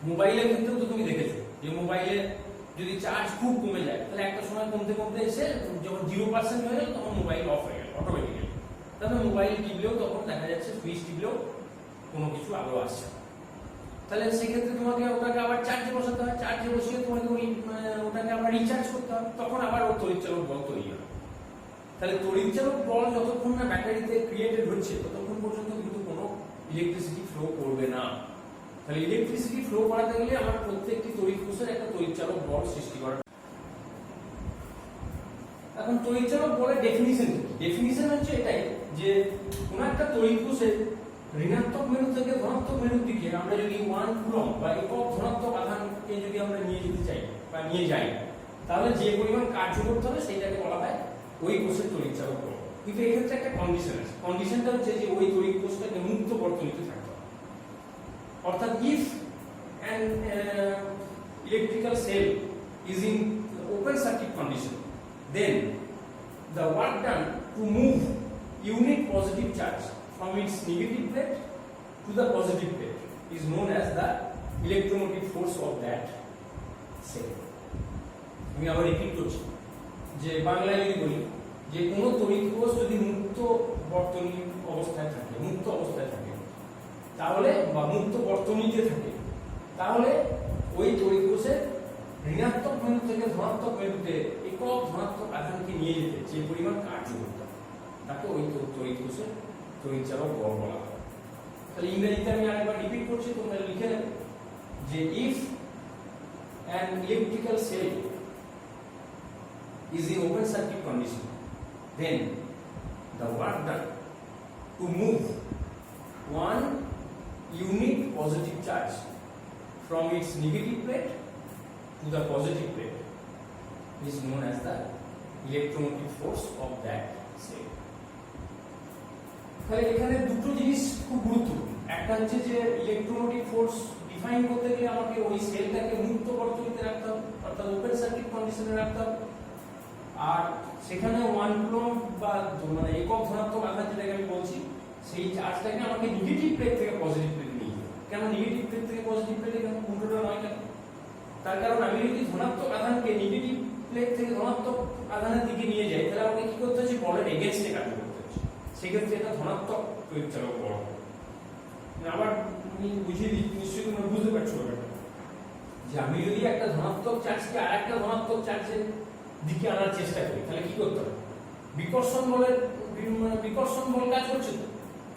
মোবাইলের ক্ষেত্রেও তো তুমি দেখেছো যে মোবাইলে যদি চার্জ খুব কমে যায়, তাহলে একটা সময় কমতে কমতে এসে যখন 0% হয়ে গেল, তখন মোবাইল অফ হয়ে গেল অটোমেটিক্যালি। তাহলে মোবাইল টিপলেও তখন দেখা যাচ্ছে সুইচ টিপলেও কোনো কিছু আলো আসছে না। তাহলে সেক্ষেত্রে তোমাকে ওটাকে আবার চার্জে বসাতে হয়, চার্জে বসিয়ে তোমাকে ওটাকে আবার রিচার্জ করতে হবে, তখন আবার ওর তড়িৎচালক বল তৈরি হবে। তাহলে তড়িৎচালক বল যতক্ষণ না ব্যাটারিতে ক্রিয়েটেড হচ্ছে, ততক্ষণ পর্যন্ত কিন্তু কোনো ইলেকট্রিসিটি ফ্লো করবে না। তাহলে ইলেকট্রিসিটি ফ্লো করাতে গেলে আমার প্রত্যেকটি তড়িৎ কোষের একটা তড়িৎচালক বল সৃষ্টি করা। এখন তড়িৎচালক বলের ডেফিনিশন হচ্ছে এটাই যে কোন একটা তড়িৎ কোষের ঋণাত্মক মেরু থেকে ধনাত্মক মেরুর দিকে আমরা যদি 1 কুলম্ব বা একক ধনাত্মক আধানকে যদি আমরা নিয়ে যেতে চাই বা নিয়ে যাই, তাহলে যে পরিমাণ কার্য করতে হবে সেইটাকে বলা হয় ওই কোষের তড়িৎচালক বল। কিন্তু এই ক্ষেত্রে একটা কন্ডিশন আছে, কন্ডিশনটা হচ্ছে যে ওই তড়িৎ কোষটাকে মুক্ত বর্তনীতে থাকতে হবে। অর্থাৎ if an electrical cell is in open circuit condition, then the work done to move unit positive charge from its negative plate to the positive plate is known as the electromotive force of that cell. আমি আবার রিপিট করছি যে বাংলায় যদি বলি যে কোনো তড়িৎ কোষ যদি মুক্ত বর্তনী অবস্থায় থাকে, তাহলে বা মুক্ত বর্তনীতে থাকে, তাহলে ওই তড়িৎ কোষের ঋণাত্মক মেরু থেকে ধনাত্মক মেরুতে একক ধনাত্মক আধানকে নিয়ে যেতে যে পরিমাণ কার্য করতে হবে, তাকে ওই তড়িৎ কোষের তড়িৎচালক বল বলা হয়। তাহলে ইংরেজিতে আমি আরেকবার রিপিট করছি, তোমরা লিখে নেবে যে if an electrical cell is in open circuit condition, then the work done to move one unit positive charge from its negative plate to the positive plate is known as the electromotive force of that cell. তাহলে এখানে দুটো জিনিস খুব গুরুত্বপূর্ণ। একটা হচ্ছে যে ইলেকট্রোমোটিভ ফোর্স ডিফাইন করতে গেলে আমাকে ওই সেলটাকে মুক্ত বর্তনীতে রাখতে হবে, অর্থাৎ ওপেন সার্কিট কন্ডিশনে রাখতে হবে, আর সেখানে 1 কুলম্ব বা মানে একক ধনাত্মক আধান যেটাকে আমি বলছি, সেই চার্জটাকে আমাকে নেগেটিভ প্লেট থেকে পজিটিভ প্লেটে নিয়ে যেতে হবে। কেন নেগেটিভ প্লেট থেকে পজিটিভ প্লেটে, কেন উল্টোটা নয় কেন? তার কারণ আমি যদি ধনাত্মক আধানকে নেগেটিভ প্লেট থেকে ধনাত্মক আধানের দিকে নিয়ে যাই, তাহলে আমাকে কি করতে হচ্ছে, বলের এগেইনস্টে কাজ করতে হচ্ছে। সেক্ষেত্রে এটা ধনাত্মক তড়িৎ চালক বল। আবার আমি বুঝিয়ে দিই, নিশ্চয়ই তোমরা বুঝতে পারছো ব্যাপারটা, যে আমি যদি একটা ধনাত্মক চার্জকে আর একটা ধনাত্মক চার্জের দিকে আনার চেষ্টা করি, তাহলে কি করতে হবে, বিকর্ষণ বলের বিকর্ষণ বল কাজ করছে, তো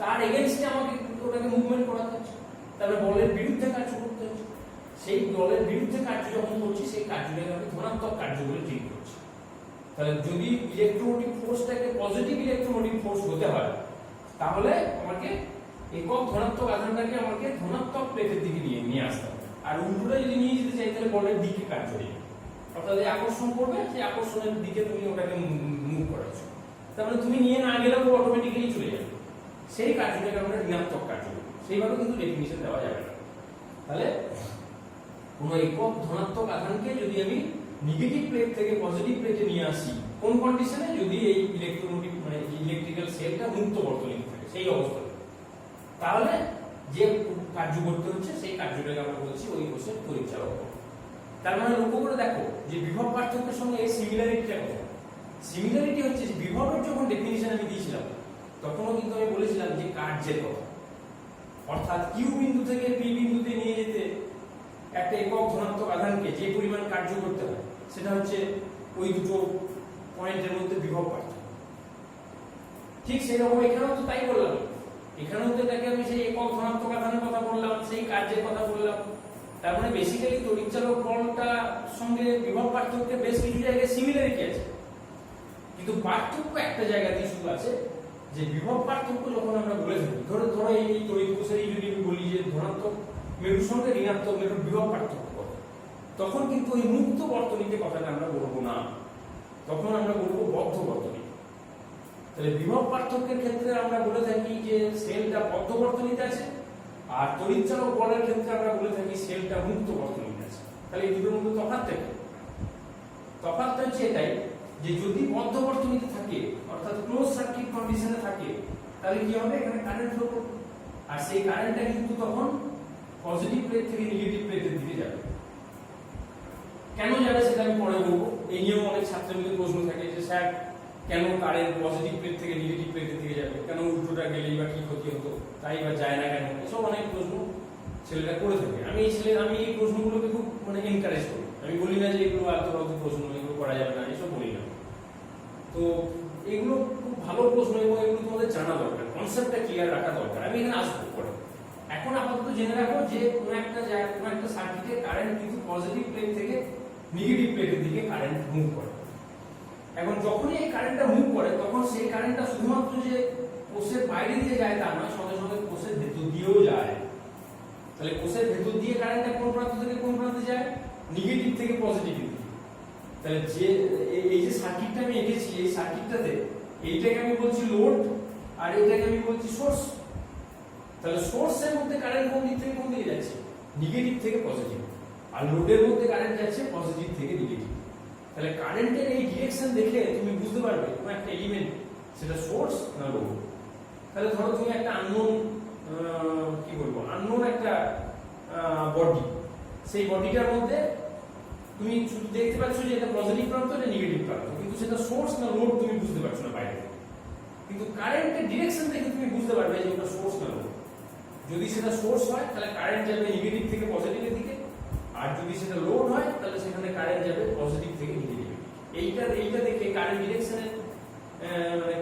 তার এগেইনস্টে আমাকে ওটাকে মুভমেন্ট করাতে হচ্ছে, তাহলে বলের বিরুদ্ধে কাজ করতে হচ্ছে। সেই বলের বিরুদ্ধে কার্য যখন করছি, সেই কার্যটাকে আমি ধনাত্মক কার্য বলে ট্রিট করছি। তাহলে যদি ইলেকট্রোমোটিভ ফোর্সটাকে পজিটিভ ইলেকট্রোমোটিভ ফোর্স হতে হয়, তাহলে আমাকে একক ধনাত্মক আধানটাকে আমাকে ধনাত্মক প্লেটের দিকে নিয়ে আসতে হবে। আর উল্টোটা যদি নিয়ে যেতে চাই, তাহলে বলের দিকে কার্য নেই, অর্থাৎ আকর্ষণ করবে, সেই আকর্ষণের দিকে তুমি ওটাকে মুভ করাচ্ছ। তার মানে তুমি নিয়ে না গেলেও অটোমেটিক্যালি চলে যাবে। সেই কার্যটাকে আমরা ঋণাত্মক কার্য বলি। সেইভাবে কিন্তু ডেফিনিশন দেওয়া যাবে না। তাহলে কোনো একক ধনাত্মক আধানকে যদি আমি নেগেটিভ প্লেট থেকে পজিটিভ প্লেটে নিয়ে আসি, কোন কন্ডিশনে, যদি এই ইলেকট্রোমোটিভ মানে ইলেকট্রিক্যাল সেলটা মুক্ত বর্তনী থাকে, সেই অবস্থায়, তাহলে যে কার্য করতে হচ্ছে সেই কার্যটাকে আমরা বলছি ওই কোষের তড়িৎ চালক বল। তার মানে লক্ষ্য করে দেখো যে বিভব পার্থক্যের সঙ্গে এই সিমিলারিটিটা কথা। সিমিলারিটি হচ্ছে যে বিভবের যখন ডেফিনিশন আমি দিয়েছিলাম, তখনও কিন্তু আমি বলেছিলাম যে কার্যের কথা, অর্থাৎ কিউ বিন্দু থেকে পি বিন্দুতে নিয়ে যেতে একটা একক ধনাত্মক আধানকে যে পরিমাণ কার্য করতে হয়, সেটা হচ্ছে ওই দুটো পয়েন্টের মধ্যে বিভব পার্থক্য। ঠিক সেরকম এখানেও তো তাই বললাম, এখানেও তো এটাকে আমি সেই একক ধনাত্মক আধানের কথা বললাম, সেই কার্যের কথা বললাম। তার মানে বেসিক্যালি তড়িৎচালক বলটার সঙ্গে বিভব পার্থক্যের বেশ কিছু জায়গায় সিমিলারিটি আছে, কিন্তু পার্থক্য একটা জায়গাতেই শুধু আছে, যে বিভব পার্থক্য যখন আমরা বলে থাকি, ধরো এই তড়িৎ কোষেরই যদি আমি বলি যে ধনাত্মক মেরুর সঙ্গে ঋণাত্মক মেরুর বিভব পার্থক্য, তখন কিন্তু ওই মুক্ত বর্তনীতে কথাটা আমরা বলবো না, তখন আমরা বলবো বদ্ধ বর্তনী। তাহলে বিভব পার্থক্যের ক্ষেত্রে আমরা বলে থাকি যে সেলটা বদ্ধ বর্তনীতে আছে, আর তড়িৎচালক বলের ক্ষেত্রে আমরা বলে থাকি সেলটা মুক্ত বর্তনীতে আছে। তাহলে এই দুটোর মধ্যে তফাৎটা কি? তফাৎটা হচ্ছে এটাই যে যদি বদ্ধ বর্তনীতে থাকে, অর্থাৎ ক্লোজ সার্কিট কন্ডিশনে থাকে, তাহলে কি হবে, এখানে কারেন্ট ফ্লো করবে, আর সেই কারেন্টটা কিন্তু তখন পজিটিভ প্লেট থেকে নেগেটিভ প্লেটের দিকে যাবে। কেন যাবে সেটা আমি পরে বলবো। এই নিয়েও অনেক ছাত্রের মধ্যে প্রশ্ন থাকে যে স্যার কেন কারেন্ট পজিটিভ প্লেট থেকে নেগেটিভ প্লেটের দিকে যাবে, কেন উল্টোটা গেলেই বা কি ক্ষতি হতো, তাই বা যায় না কেন, এসব অনেক প্রশ্ন ছেলেরা করে থাকে। আমি এই প্রশ্নগুলোকে খুব মানে এনকারেজ করি। আমি বলি না যে এগুলো আলতু প্রশ্ন, এগুলো করা যাবে না, এসব বলি না। তো এগুলো খুব ভালো প্রশ্ন এবং এগুলো তোমাদের জানা দরকার, কনসেপ্টটা ক্লিয়ার রাখা দরকার। আমি এখানে আসবো পরে। এখন আপাতত জেনে রাখো যে কোনো একটা সার্কিটে কারেন্ট কিন্তু পজিটিভ প্লেট থেকে নেগেটিভ প্লেটের দিকে কারেন্ট মুভ করে। এখন যখনই এই কারেন্টটা মুভ করে, তখন সেই কারেন্টটা শুধুমাত্র যে কোষের বাইরে দিয়ে যায় তা নয়, সঙ্গে সঙ্গে কোষের ভেতর দিয়েও যায়। তাহলে কোষের ভেতর দিয়ে কারেন্টটা কোন প্রান্ত থেকে কোন প্রান্তে যায়, নেগেটিভ থেকে পজিটিভ দিকে। তাহলে যে এই যে সার্কিটটা আমি এঁকেছি, এই সার্কিটটাতে এইটাকে আমি বলছি লোড, আর এইটাকে আমি বলছি সোর্স। তাহলে সোর্সের মধ্যে কারেন্ট কোন দিক থেকে কোন দিকে যাচ্ছে, নেগেটিভ থেকে পজিটিভ, আর লোডের মধ্যে কারেন্ট যাচ্ছে পজিটিভ থেকে নেগেটিভ। তাহলে কারেন্টের এই ডিরেকশন দেখে তুমি বুঝতে পারবে কোনো একটা এলিমেন্ট সেটা সোর্স না লোড। তাহলে ধরো তুমি একটা আননোন একটা বডি, সেই বডিটার মধ্যে তুমি শুধু দেখতে পাচ্ছ যে এটা পজিটিভ প্রান্ত, এটা নেগেটিভ প্রান্ত, কিন্তু সেটা সোর্স না লোড তুমি বুঝতে পারছো না বাইরে। কিন্তু কারেন্টের ডিরেকশন দেখে তুমি বুঝতে পারবে যে ওটা সোর্স না লোড। যদি সেটা সোর্স হয় তাহলে কারেন্ট যাবে নেগেটিভ থেকে পজিটিভের দিকে, আর যদি সেটা লোড হয় তাহলে সেখানে কারেন্ট যাবে পজিটিভ থেকে নেগেটিভ। এইটা দেখে কারেন্ট ডিরেকশনের মানে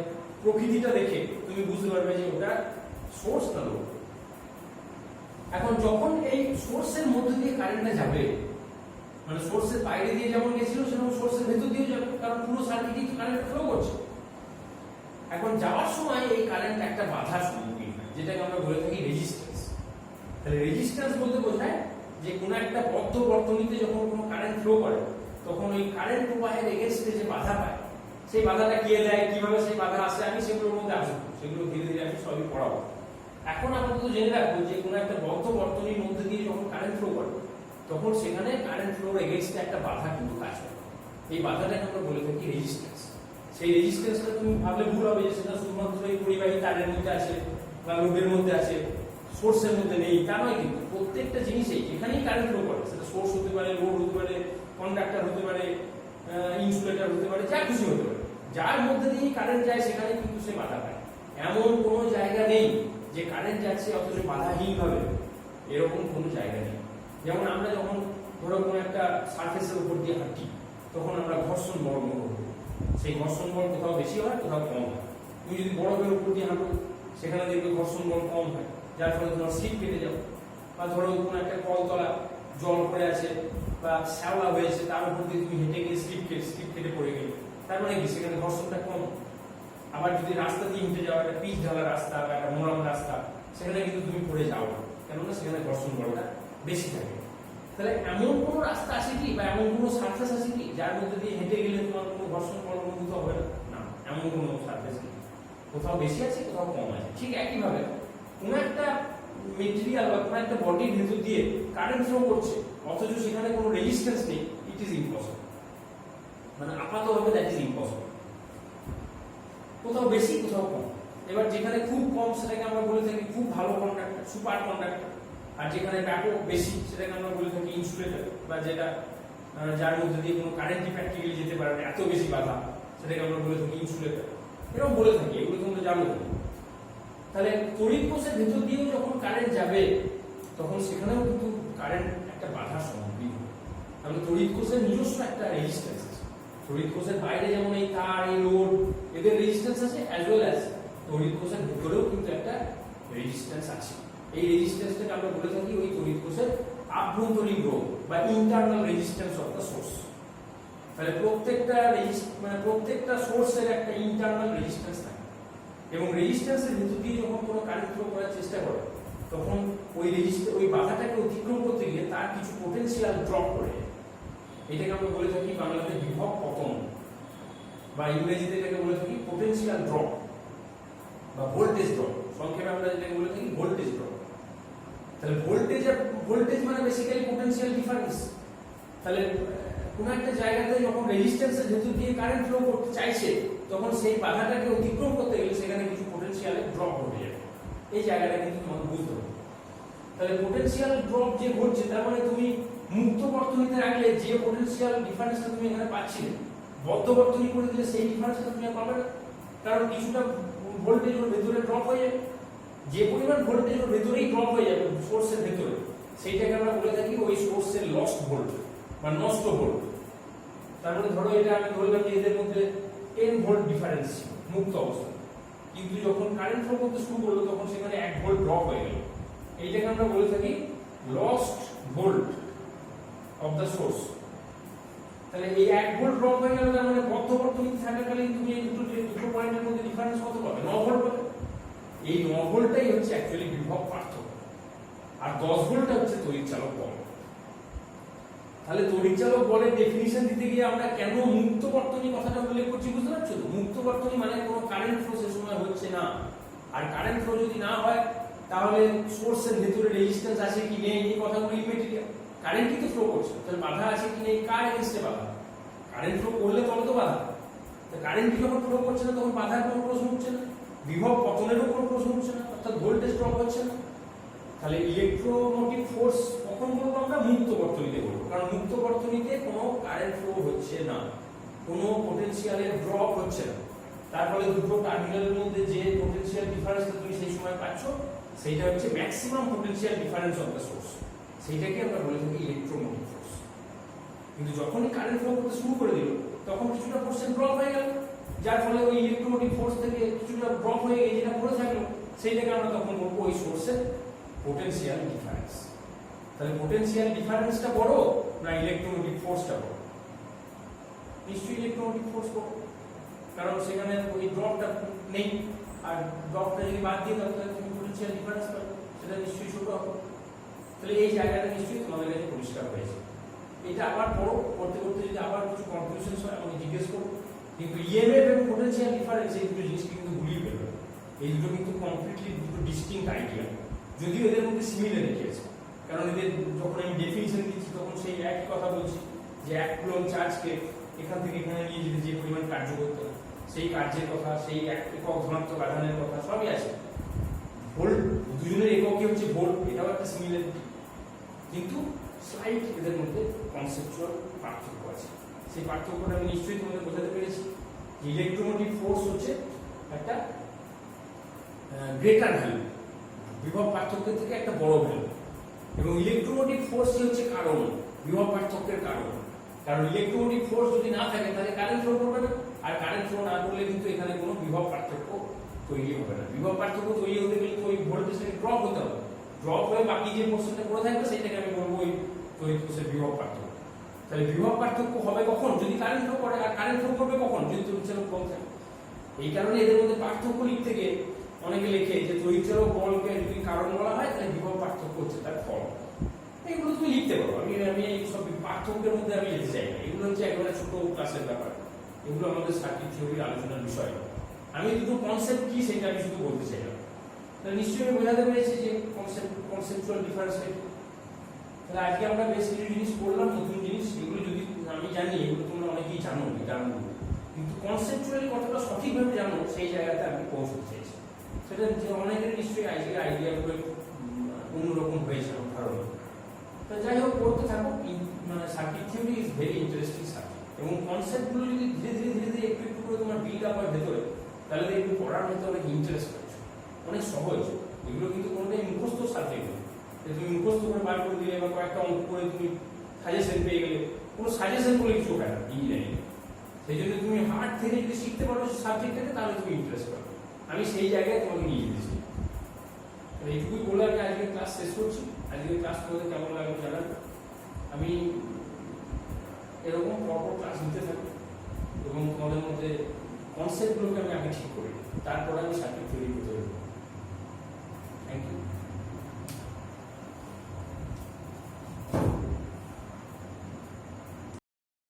প্রকৃতিটা দেখে তুমি বুঝতে পারবে যে ওটা সোর্স না লোড। এখন যখন এই সোর্সের মধ্যে দিয়ে কারেন্টটা যাবে, মানে সোর্সের বাইরে দিয়ে যেমন গেছিল সেরকম সোর্সের ভেতর দিয়েও যাবে, কারণ পুরো সার্কিটই কারেন্ট ফ্লো করছে। এখন যাওয়ার সময় এই কারেন্ট একটা বাধার সম্মুখীন হয়, যেটাকে আমরা বলে থাকি রেজিস্ট্যান্স। তাহলে রেজিস্ট্যান্স বলতে বোঝায় যে কোনো একটা বদ্ধ বর্তনীতে যখন কোনো কারেন্ট ফ্লো করে, তখন ওই কারেন্ট প্রবাহের এগেইনস্টে যে বাধা পায়, সেই বাধাটা কে দেয়, কিভাবে সেই বাধা আসে, আমি সেগুলোর মধ্যে আসবো, সেগুলো ধীরে ধীরে আমি সবই পড়াবো। এখন আপাতত জেনে রাখবো যে কোনো একটা বদ্ধ বর্তনীর মধ্যে দিয়ে যখন কারেন্ট ফ্লো করে, তখন সেখানে কারেন্ট ফ্লোর এগেইনস্টে একটা বাধা কিন্তু কাজ করে। এই বাধাটাকে আমরা বলে থাকি রেজিস্ট্যান্স। সেই রেজিস্ট্যান্সটা তুমি ভাবলে ভুল হবে যে সেটা শুধুমাত্র এই পরিবাহী তারের মধ্যে আছে বা লোডের মধ্যে আছে। সোর্সের মধ্যে নেই তা নয়, কিন্তু প্রত্যেকটা জিনিসেই যেখানেই কারেন্ট ফ্লো করে, সেটা সোর্স হতে পারে, লোড হতে পারে, কন্ডাক্টর হতে পারে, ইনসুলেটর হতে পারে, যা খুশি হতে পারে, যার মধ্যে দিয়েই কারেন্ট যায় সেখানে কিন্তু সে বাধা পায়। এমন কোনো জায়গা নেই যে কারেন্ট যাচ্ছে অথচ বাধাহীন ভাবে, এরকম কোনো জায়গা নেই। যেমন আমরা যখন ধরো কোনো একটা সারফেসের উপর দিয়ে হাঁটি, তখন আমরা ঘর্ষণ বল অনুভব করি। সেই ঘর্ষণ বল কোথাও বেশি হয়, কোথাও কম হয়। তুমি যদি বরফের উপর দিয়ে হাঁটো, সেখানে দেখবে ঘর্ষণ বল কম হয়, যার ফলে তোমার স্লিপ কেটে যাবে। বা ধরো কোনো একটা কলতলা জল পড়ে আছে বা শ্যাওলা হয়েছে, তার উপর দিয়ে তুমি হেঁটে গিয়ে স্লিপ কেটে পড়ে গেলে, তার মানে কি সেখানে ঘর্ষণটা কম। আবার যদি রাস্তা দিয়ে হেঁটে যাও, একটা পিচ ঢালা রাস্তা বা একটা মোরাম রাস্তা, সেখানে কিন্তু তুমি পড়ে যাও না, কেননা সেখানে ঘর্ষণ বলটা বেশি থাকে। তাহলে এমন কোনো রাস্তা আছে কি বা এমন কোনো সারফেস আছে কি যার মধ্যে দিয়ে হেঁটে গেলে তোমার কোনো ঘর্ষণ বল অনুভূত হবে না? না, এমন কোনো সারফেস নেই। কোথাও বেশি আছে, কোথাও কম আছে। ঠিক একইভাবে কোনো একটা মেটেরিয়াল বা কোনো একটা বডির ভেতর দিয়ে কারেন্ট ফ্লো করছে, অথচ সেখানে কোনো রেজিস্ট্যান্স নেই, ইট ইজ ইম্পসিবল। মানে আপাতভাবে দ্যাট ইজ ইম্পসিবল। কোথাও বেশি, কোথাও কম। এবার যেখানে খুব কম সেটাকে আমরা বলে থাকি খুব ভালো কন্ডাক্টর, সুপার কন্ডাক্টর। আর যেখানে ব্যাপক বেশি সেটাকে আমরা বলে থাকি ইনসুলেটর, বা যেটা যার মধ্যে দিয়ে কোনো কারেন্টই প্র্যাকটিক্যালি যেতে পারে না, এত বেশি বাধা, সেটাকে আমরা বলে থাকি ইনসুলেটর। এরকম বলে থাকি, এগুলো তোমরা জানো। তাহলে তড়িৎ কোষের ভেতর দিয়েও যখন কারেন্ট যাবে, তখন সেখানেও কিন্তু কারেন্ট একটা বাধার সম্মুখীন হবে। তাহলে তড়িৎ কোষের নিজস্ব একটা রেজিস্ট্যান্স আছে। তড়িৎ কোষের বাইরে যেমন এই তার, এই লোড, এদের রেজিস্ট্যান্স আছে, অ্যাজ ওয়েল অ্যাজ তড়িৎ কোষের ভেতরেও কিন্তু একটা রেজিস্ট্যান্স আছে। এই রেজিস্ট্যান্সটাকে আমরা বলে থাকি ওই তড়িৎ কোষের আভ্যন্তরীণ রোধ বা internal resistance of the source. তাহলে প্রত্যেকটা সোর্সের একটা ইন্টারনাল রেজিস্ট্যান্স থাকে, এবং রেজিস্ট্যান্সের ভিতর দিয়ে যখন কোনো কারেন্ট ফ্লো করার চেষ্টা করে, তখন ওই বাধাটাকে অতিক্রম করতে গিয়ে তার কিছু পোটেনশিয়াল ড্রপ করে। এটাকে আমরা বলে থাকি বাংলাতে বিভব পতন, বা ইংরেজিতে এটাকে বলে থাকি পোটেনশিয়াল ড্রপ বা ভোল্টেজ ড্রপ। সংক্ষেপে আমরা যেটাকে বলে থাকি ভোল্টেজ ড্রপ। তাহলে ভোল্টেজ মানে বেসিক্যালি পোটেনশিয়াল ডিফারেন্স। তাহলে কোনো একটা জায়গাতে যখন রেজিস্ট্যান্সের ভেতর দিয়ে কারেন্ট ফ্লো করতে চাইছে, তখন সেই বাধাটাকে অতিক্রম করতে গেলে সেখানে কিছু পোটেনশিয়ালের ড্রপ ঘটে যাবে। এই জায়গাটা কিন্তু তোমাকে বুঝতে হবে। তাহলে পোটেনশিয়াল ড্রপ যে ঘটছে, তার মানে তুমি মুক্ত বর্তনীতে রাখলে যে পোটেনশিয়াল ডিফারেন্সটা তুমি এখানে পাচ্ছিলে, বদ্ধ বর্তনী করে দিলে সেই ডিফারেন্সটা তুমি পাবে না, কারণ কিছুটা ভোল্টেজ ওর ভেতরে ড্রপ হয়ে যাবে। যে পরিমাণ ভোল্টেজ ওর ভেতরেই ড্রপ হয়ে যাবে সোর্সের ভেতরে, সেইটাকে আমরা বলে থাকি ওই সোর্সের লস্ট ভোল্ট বা নষ্ট ভোল্ট। তারপরে ধরো এটা আমি ধরলাম যে এদের মধ্যে 10 ভোল্ট ডিফারেন্স মুক্ত অবস্থা, কিন্তু যখন কারেন্ট ফ্লো করতে শুরু করলো তখন সেখানে 1 ভোল্ট ড্রপ হয়ে গেল। এইটাকে আমরা বলে থাকি lost volt of the source. তাহলে এই 1 ভোল্ট ড্রপ হয়ে গেল, তার মানে বদ্ধ বর্তনীতে থাকাকালীন তুমি এই দুটো পয়েন্টের মধ্যে ডিফারেন্স কত পাবে? 9 ভোল্ট পাবে। এই 9 ভোল্টটাই হচ্ছে অ্যাকচুয়ালি বিভব পার্থক্য, আর 10 ভোল্টটা হচ্ছে তড়িৎচালক বল। তাহলে তড়িৎচালক বলের ডেফিনিশন দিতে গিয়ে আমরা কেন মুক্ত বর্তনী কথাটা উল্লেখ করছি, বুঝতে পারছো তো? মুক্ত বর্তনী মানে কোনো কারেন্ট ফ্লো সে সময় হচ্ছে না। আর কারেন্ট ফ্লো যদি না হয়, তাহলে সোর্সের ভেতরে রেজিস্ট্যান্স আছে কি নেই, এই কথাগুলো ইমেটেরিয়াল। কারেন্টই তো ফ্লো করছে, তাহলে বাধা আছে কি নেই, কার এগেইনস্টে বাধা? কারেন্ট ফ্লো করলে তবে তো বাধা। তো কারেন্ট যখন ফ্লো করছে না, তখন বাধার কোনো প্রশ্ন উঠছে না, বিভব পতনেরও কোনো প্রশ্ন উঠছে না, অর্থাৎ ভোল্টেজ ড্রপ হচ্ছে না। তাহলে ইলেকট্রোমোটিভ ফোর্স কখন বলবো আমরা? মুক্ত বর্তনীতে বলবো, কারণ মুক্ত বর্তনীতে কোনো কারেন্ট ফ্লো হচ্ছে না, কোনো পোটেনশিয়ালের ড্রপ হচ্ছে না। তার ফলে দুটো টার্মিনালের মধ্যে যে পোটেনশিয়াল ডিফারেন্সটা তুমি সেই সময় পাচ্ছ, সেইটা হচ্ছে maximum potential difference of the source. সেইটাকে আমরা বলে থাকি ইলেকট্রোমোটিভ ফোর্স। কিন্তু যখনই কারেন্ট ফ্লো করতে শুরু করে দিল, তখন কিছুটা পোর্শন ড্রপ হয়ে গেল, যার ফলে ওই ইলেকট্রোমোটিভ ফোর্স থেকে কিছুটা ড্রপ হয়ে গিয়ে যেটা পড়ে থাকলো, সেইটাকে আমরা তখন বলবো ওই সোর্সের পোটেনশিয়াল ডিফারেন্স। তাহলে পোটেনশিয়াল ডিফারেন্সটা বড় না ইলেকট্রোমোটিভ ফোর্সটা বড়? নিশ্চয়ই ইলেকট্রোমোটিভ ফোর্স বড়, কারণ সেখানে ওই ড্রপটা নেই। আর ড্রপটা যদি বাদ দিয়ে দাও, তাহলে তুমি পোটেনশিয়াল ডিফারেন্স পাবে, সেটা নিশ্চয়ই ছোট হবে। তাহলে এই জায়গাটা নিশ্চয়ই তোমাদের কাছে পরিষ্কার হয়েছে। এটা আবার করতে করতে যদি আবার কিছু কনফিউশন হয় আমাকে জিজ্ঞেস করো। কিন্তু ইএমএফ এবং পোটেনশিয়াল ডিফারেন্স এই দুটো জিনিসকে কিন্তু ভুলিয়ে ফেলবে। এই দুটো কিন্তু কমপ্লিটলি দুটো ডিস্টিংক্ট আইডিয়া, যদিও এদের মধ্যে সিমিলারিটি আছে। কারণ এদের যখন আমি ডেফিনিশন দিচ্ছি, তখন সেই একই কথা বলছি যে 1 কুলম্ব চার্জকে এখান থেকে এখানে নিয়ে যেতে যে পরিমাণ কার্য করতে হয়, সেই কার্যের কথা, সেই একক ধনাত্মক আধানের কথা সবই আছে। ভোল্ট, দুজনের এককই হচ্ছে ভোল্ট, এটাও একটা সিমিলারিটি, কিন্তু স্লাইট এদের মধ্যে কনসেপচুয়াল পার্থক্য আছে। সেই পার্থক্যটা আমি নিশ্চয়ই তোমাদের বোঝাতে পেরেছি। ইলেকট্রোমোটিভ ফোর্স হচ্ছে একটা গ্রেটার ভ্যালু, বিভব পার্থক্যের থেকে একটা বড় ভ্যালু, এবং ইলেকট্রোমোটিভ ফোর্সই হচ্ছে কারণ, বিভব পার্থক্যের কারণ। কারণ ইলেকট্রোমোটিভ ফোর্স যদি না থাকে তাহলে কারেন্ট ফ্লো করবে না, আর কারেন্ট ফ্লো না করলে কিন্তু এখানে কোনো বিভব পার্থক্য তৈরি হবে না। বিভব পার্থক্য তৈরি হতে গেলে তো ওই ভোল্টেজটাকে ড্রপ হতে হবে, ড্রপ হয়ে বাকি যে পোর্শনটা পড়ে থাকবে সেটাকে আমি বলবো ওই তড়িৎ কোষের বিভব পার্থক্য। তাহলে বিভব পার্থক্য হবে কখন? যদি কারেন্ট ফ্লো করে, আর কারেন্ট ফ্লো করবে কখন? যদি তড়িৎচালক বল থাকে। এই কারণে এদের মধ্যে পার্থক্য লিখতে গিয়ে অনেকে লেখে যে তড়িৎচালক বলকে যদি কারণ বলা হয় তাহলে বিভব পার্থক্য হচ্ছে তার ফল। এগুলো তুমি লিখতে পারো, আমি এই সব পার্থক্যের মধ্যে আমি যেতে চাই না, এগুলো হচ্ছে একেবারে ছোট ক্লাসের ব্যাপার, এগুলো আমাদের সার্কিট থিওরির আলোচনার বিষয়। আমি দুটো কনসেপ্ট কি সেটা আমি শুধু বলতে চাইলাম। তাহলে নিশ্চয়ই আমি বোঝাতে পেরেছি যে কনসেপচুয়াল ডিফারেন্সটা কি। তাহলে আজকে আমরা বেশ কিছু জিনিস পড়লাম, নতুন জিনিস, এগুলো যদি আমি জানি, এগুলো তোমরা অনেকেই জানো, এটা আমি বলবো, কিন্তু কনসেপচুয়ালি কতটা সঠিকভাবে জানো সেই জায়গাতে আমি পৌঁছতে চাইছি। সেটা যে অনেকের নিশ্চয়ই আজকের আইডিয়াগুলো অন্যরকম হয়েছে আমার ধারণা। তো যাই হোক, পড়তে থাকো, মানে circuit theory is very interesting subject, এবং কনসেপ্টগুলো যদি ধীরে ধীরে ধীরে ধীরে একটু একটু করে তোমার বিল্ড আপ হয় ভেতরে, তাহলে দেখবে পড়ার মধ্যে অনেক ইন্টারেস্ট পাচ্ছ, অনেক সহজ। এগুলো কিন্তু কোনোটাই মুখস্থ সাবজেক্ট নয় যে তুমি মুখস্থ করে বার করে দিলে বা কয়েকটা অঙ্ক করে তুমি সাজেশন পেয়ে গেলে। কোনো সাজেশন বলে কিছু হয় না ইঞ্জিনিয়ারিং। সেই জন্য তুমি হার্ট থেকে যদি শিখতে পারো সাবজেক্টটাকে, তাহলে তুমি ইন্টারেস্ট পাবে। আমি সেই জায়গায় তোমাকে নিয়ে যেতেছি। এইটুকুই বলে আমি আজকের ক্লাস শেষ করছি। আজকের ক্লাস তোমাদের কেমন লাগবে জানাবে। আমি এরকম পরপর ক্লাস নিতে থাকি এবং তোমাদের মধ্যে কনসেপ্টগুলোকে আমি আগে ঠিক করি, তারপরে আমি সার্কিট তৈরি করতে পারবো।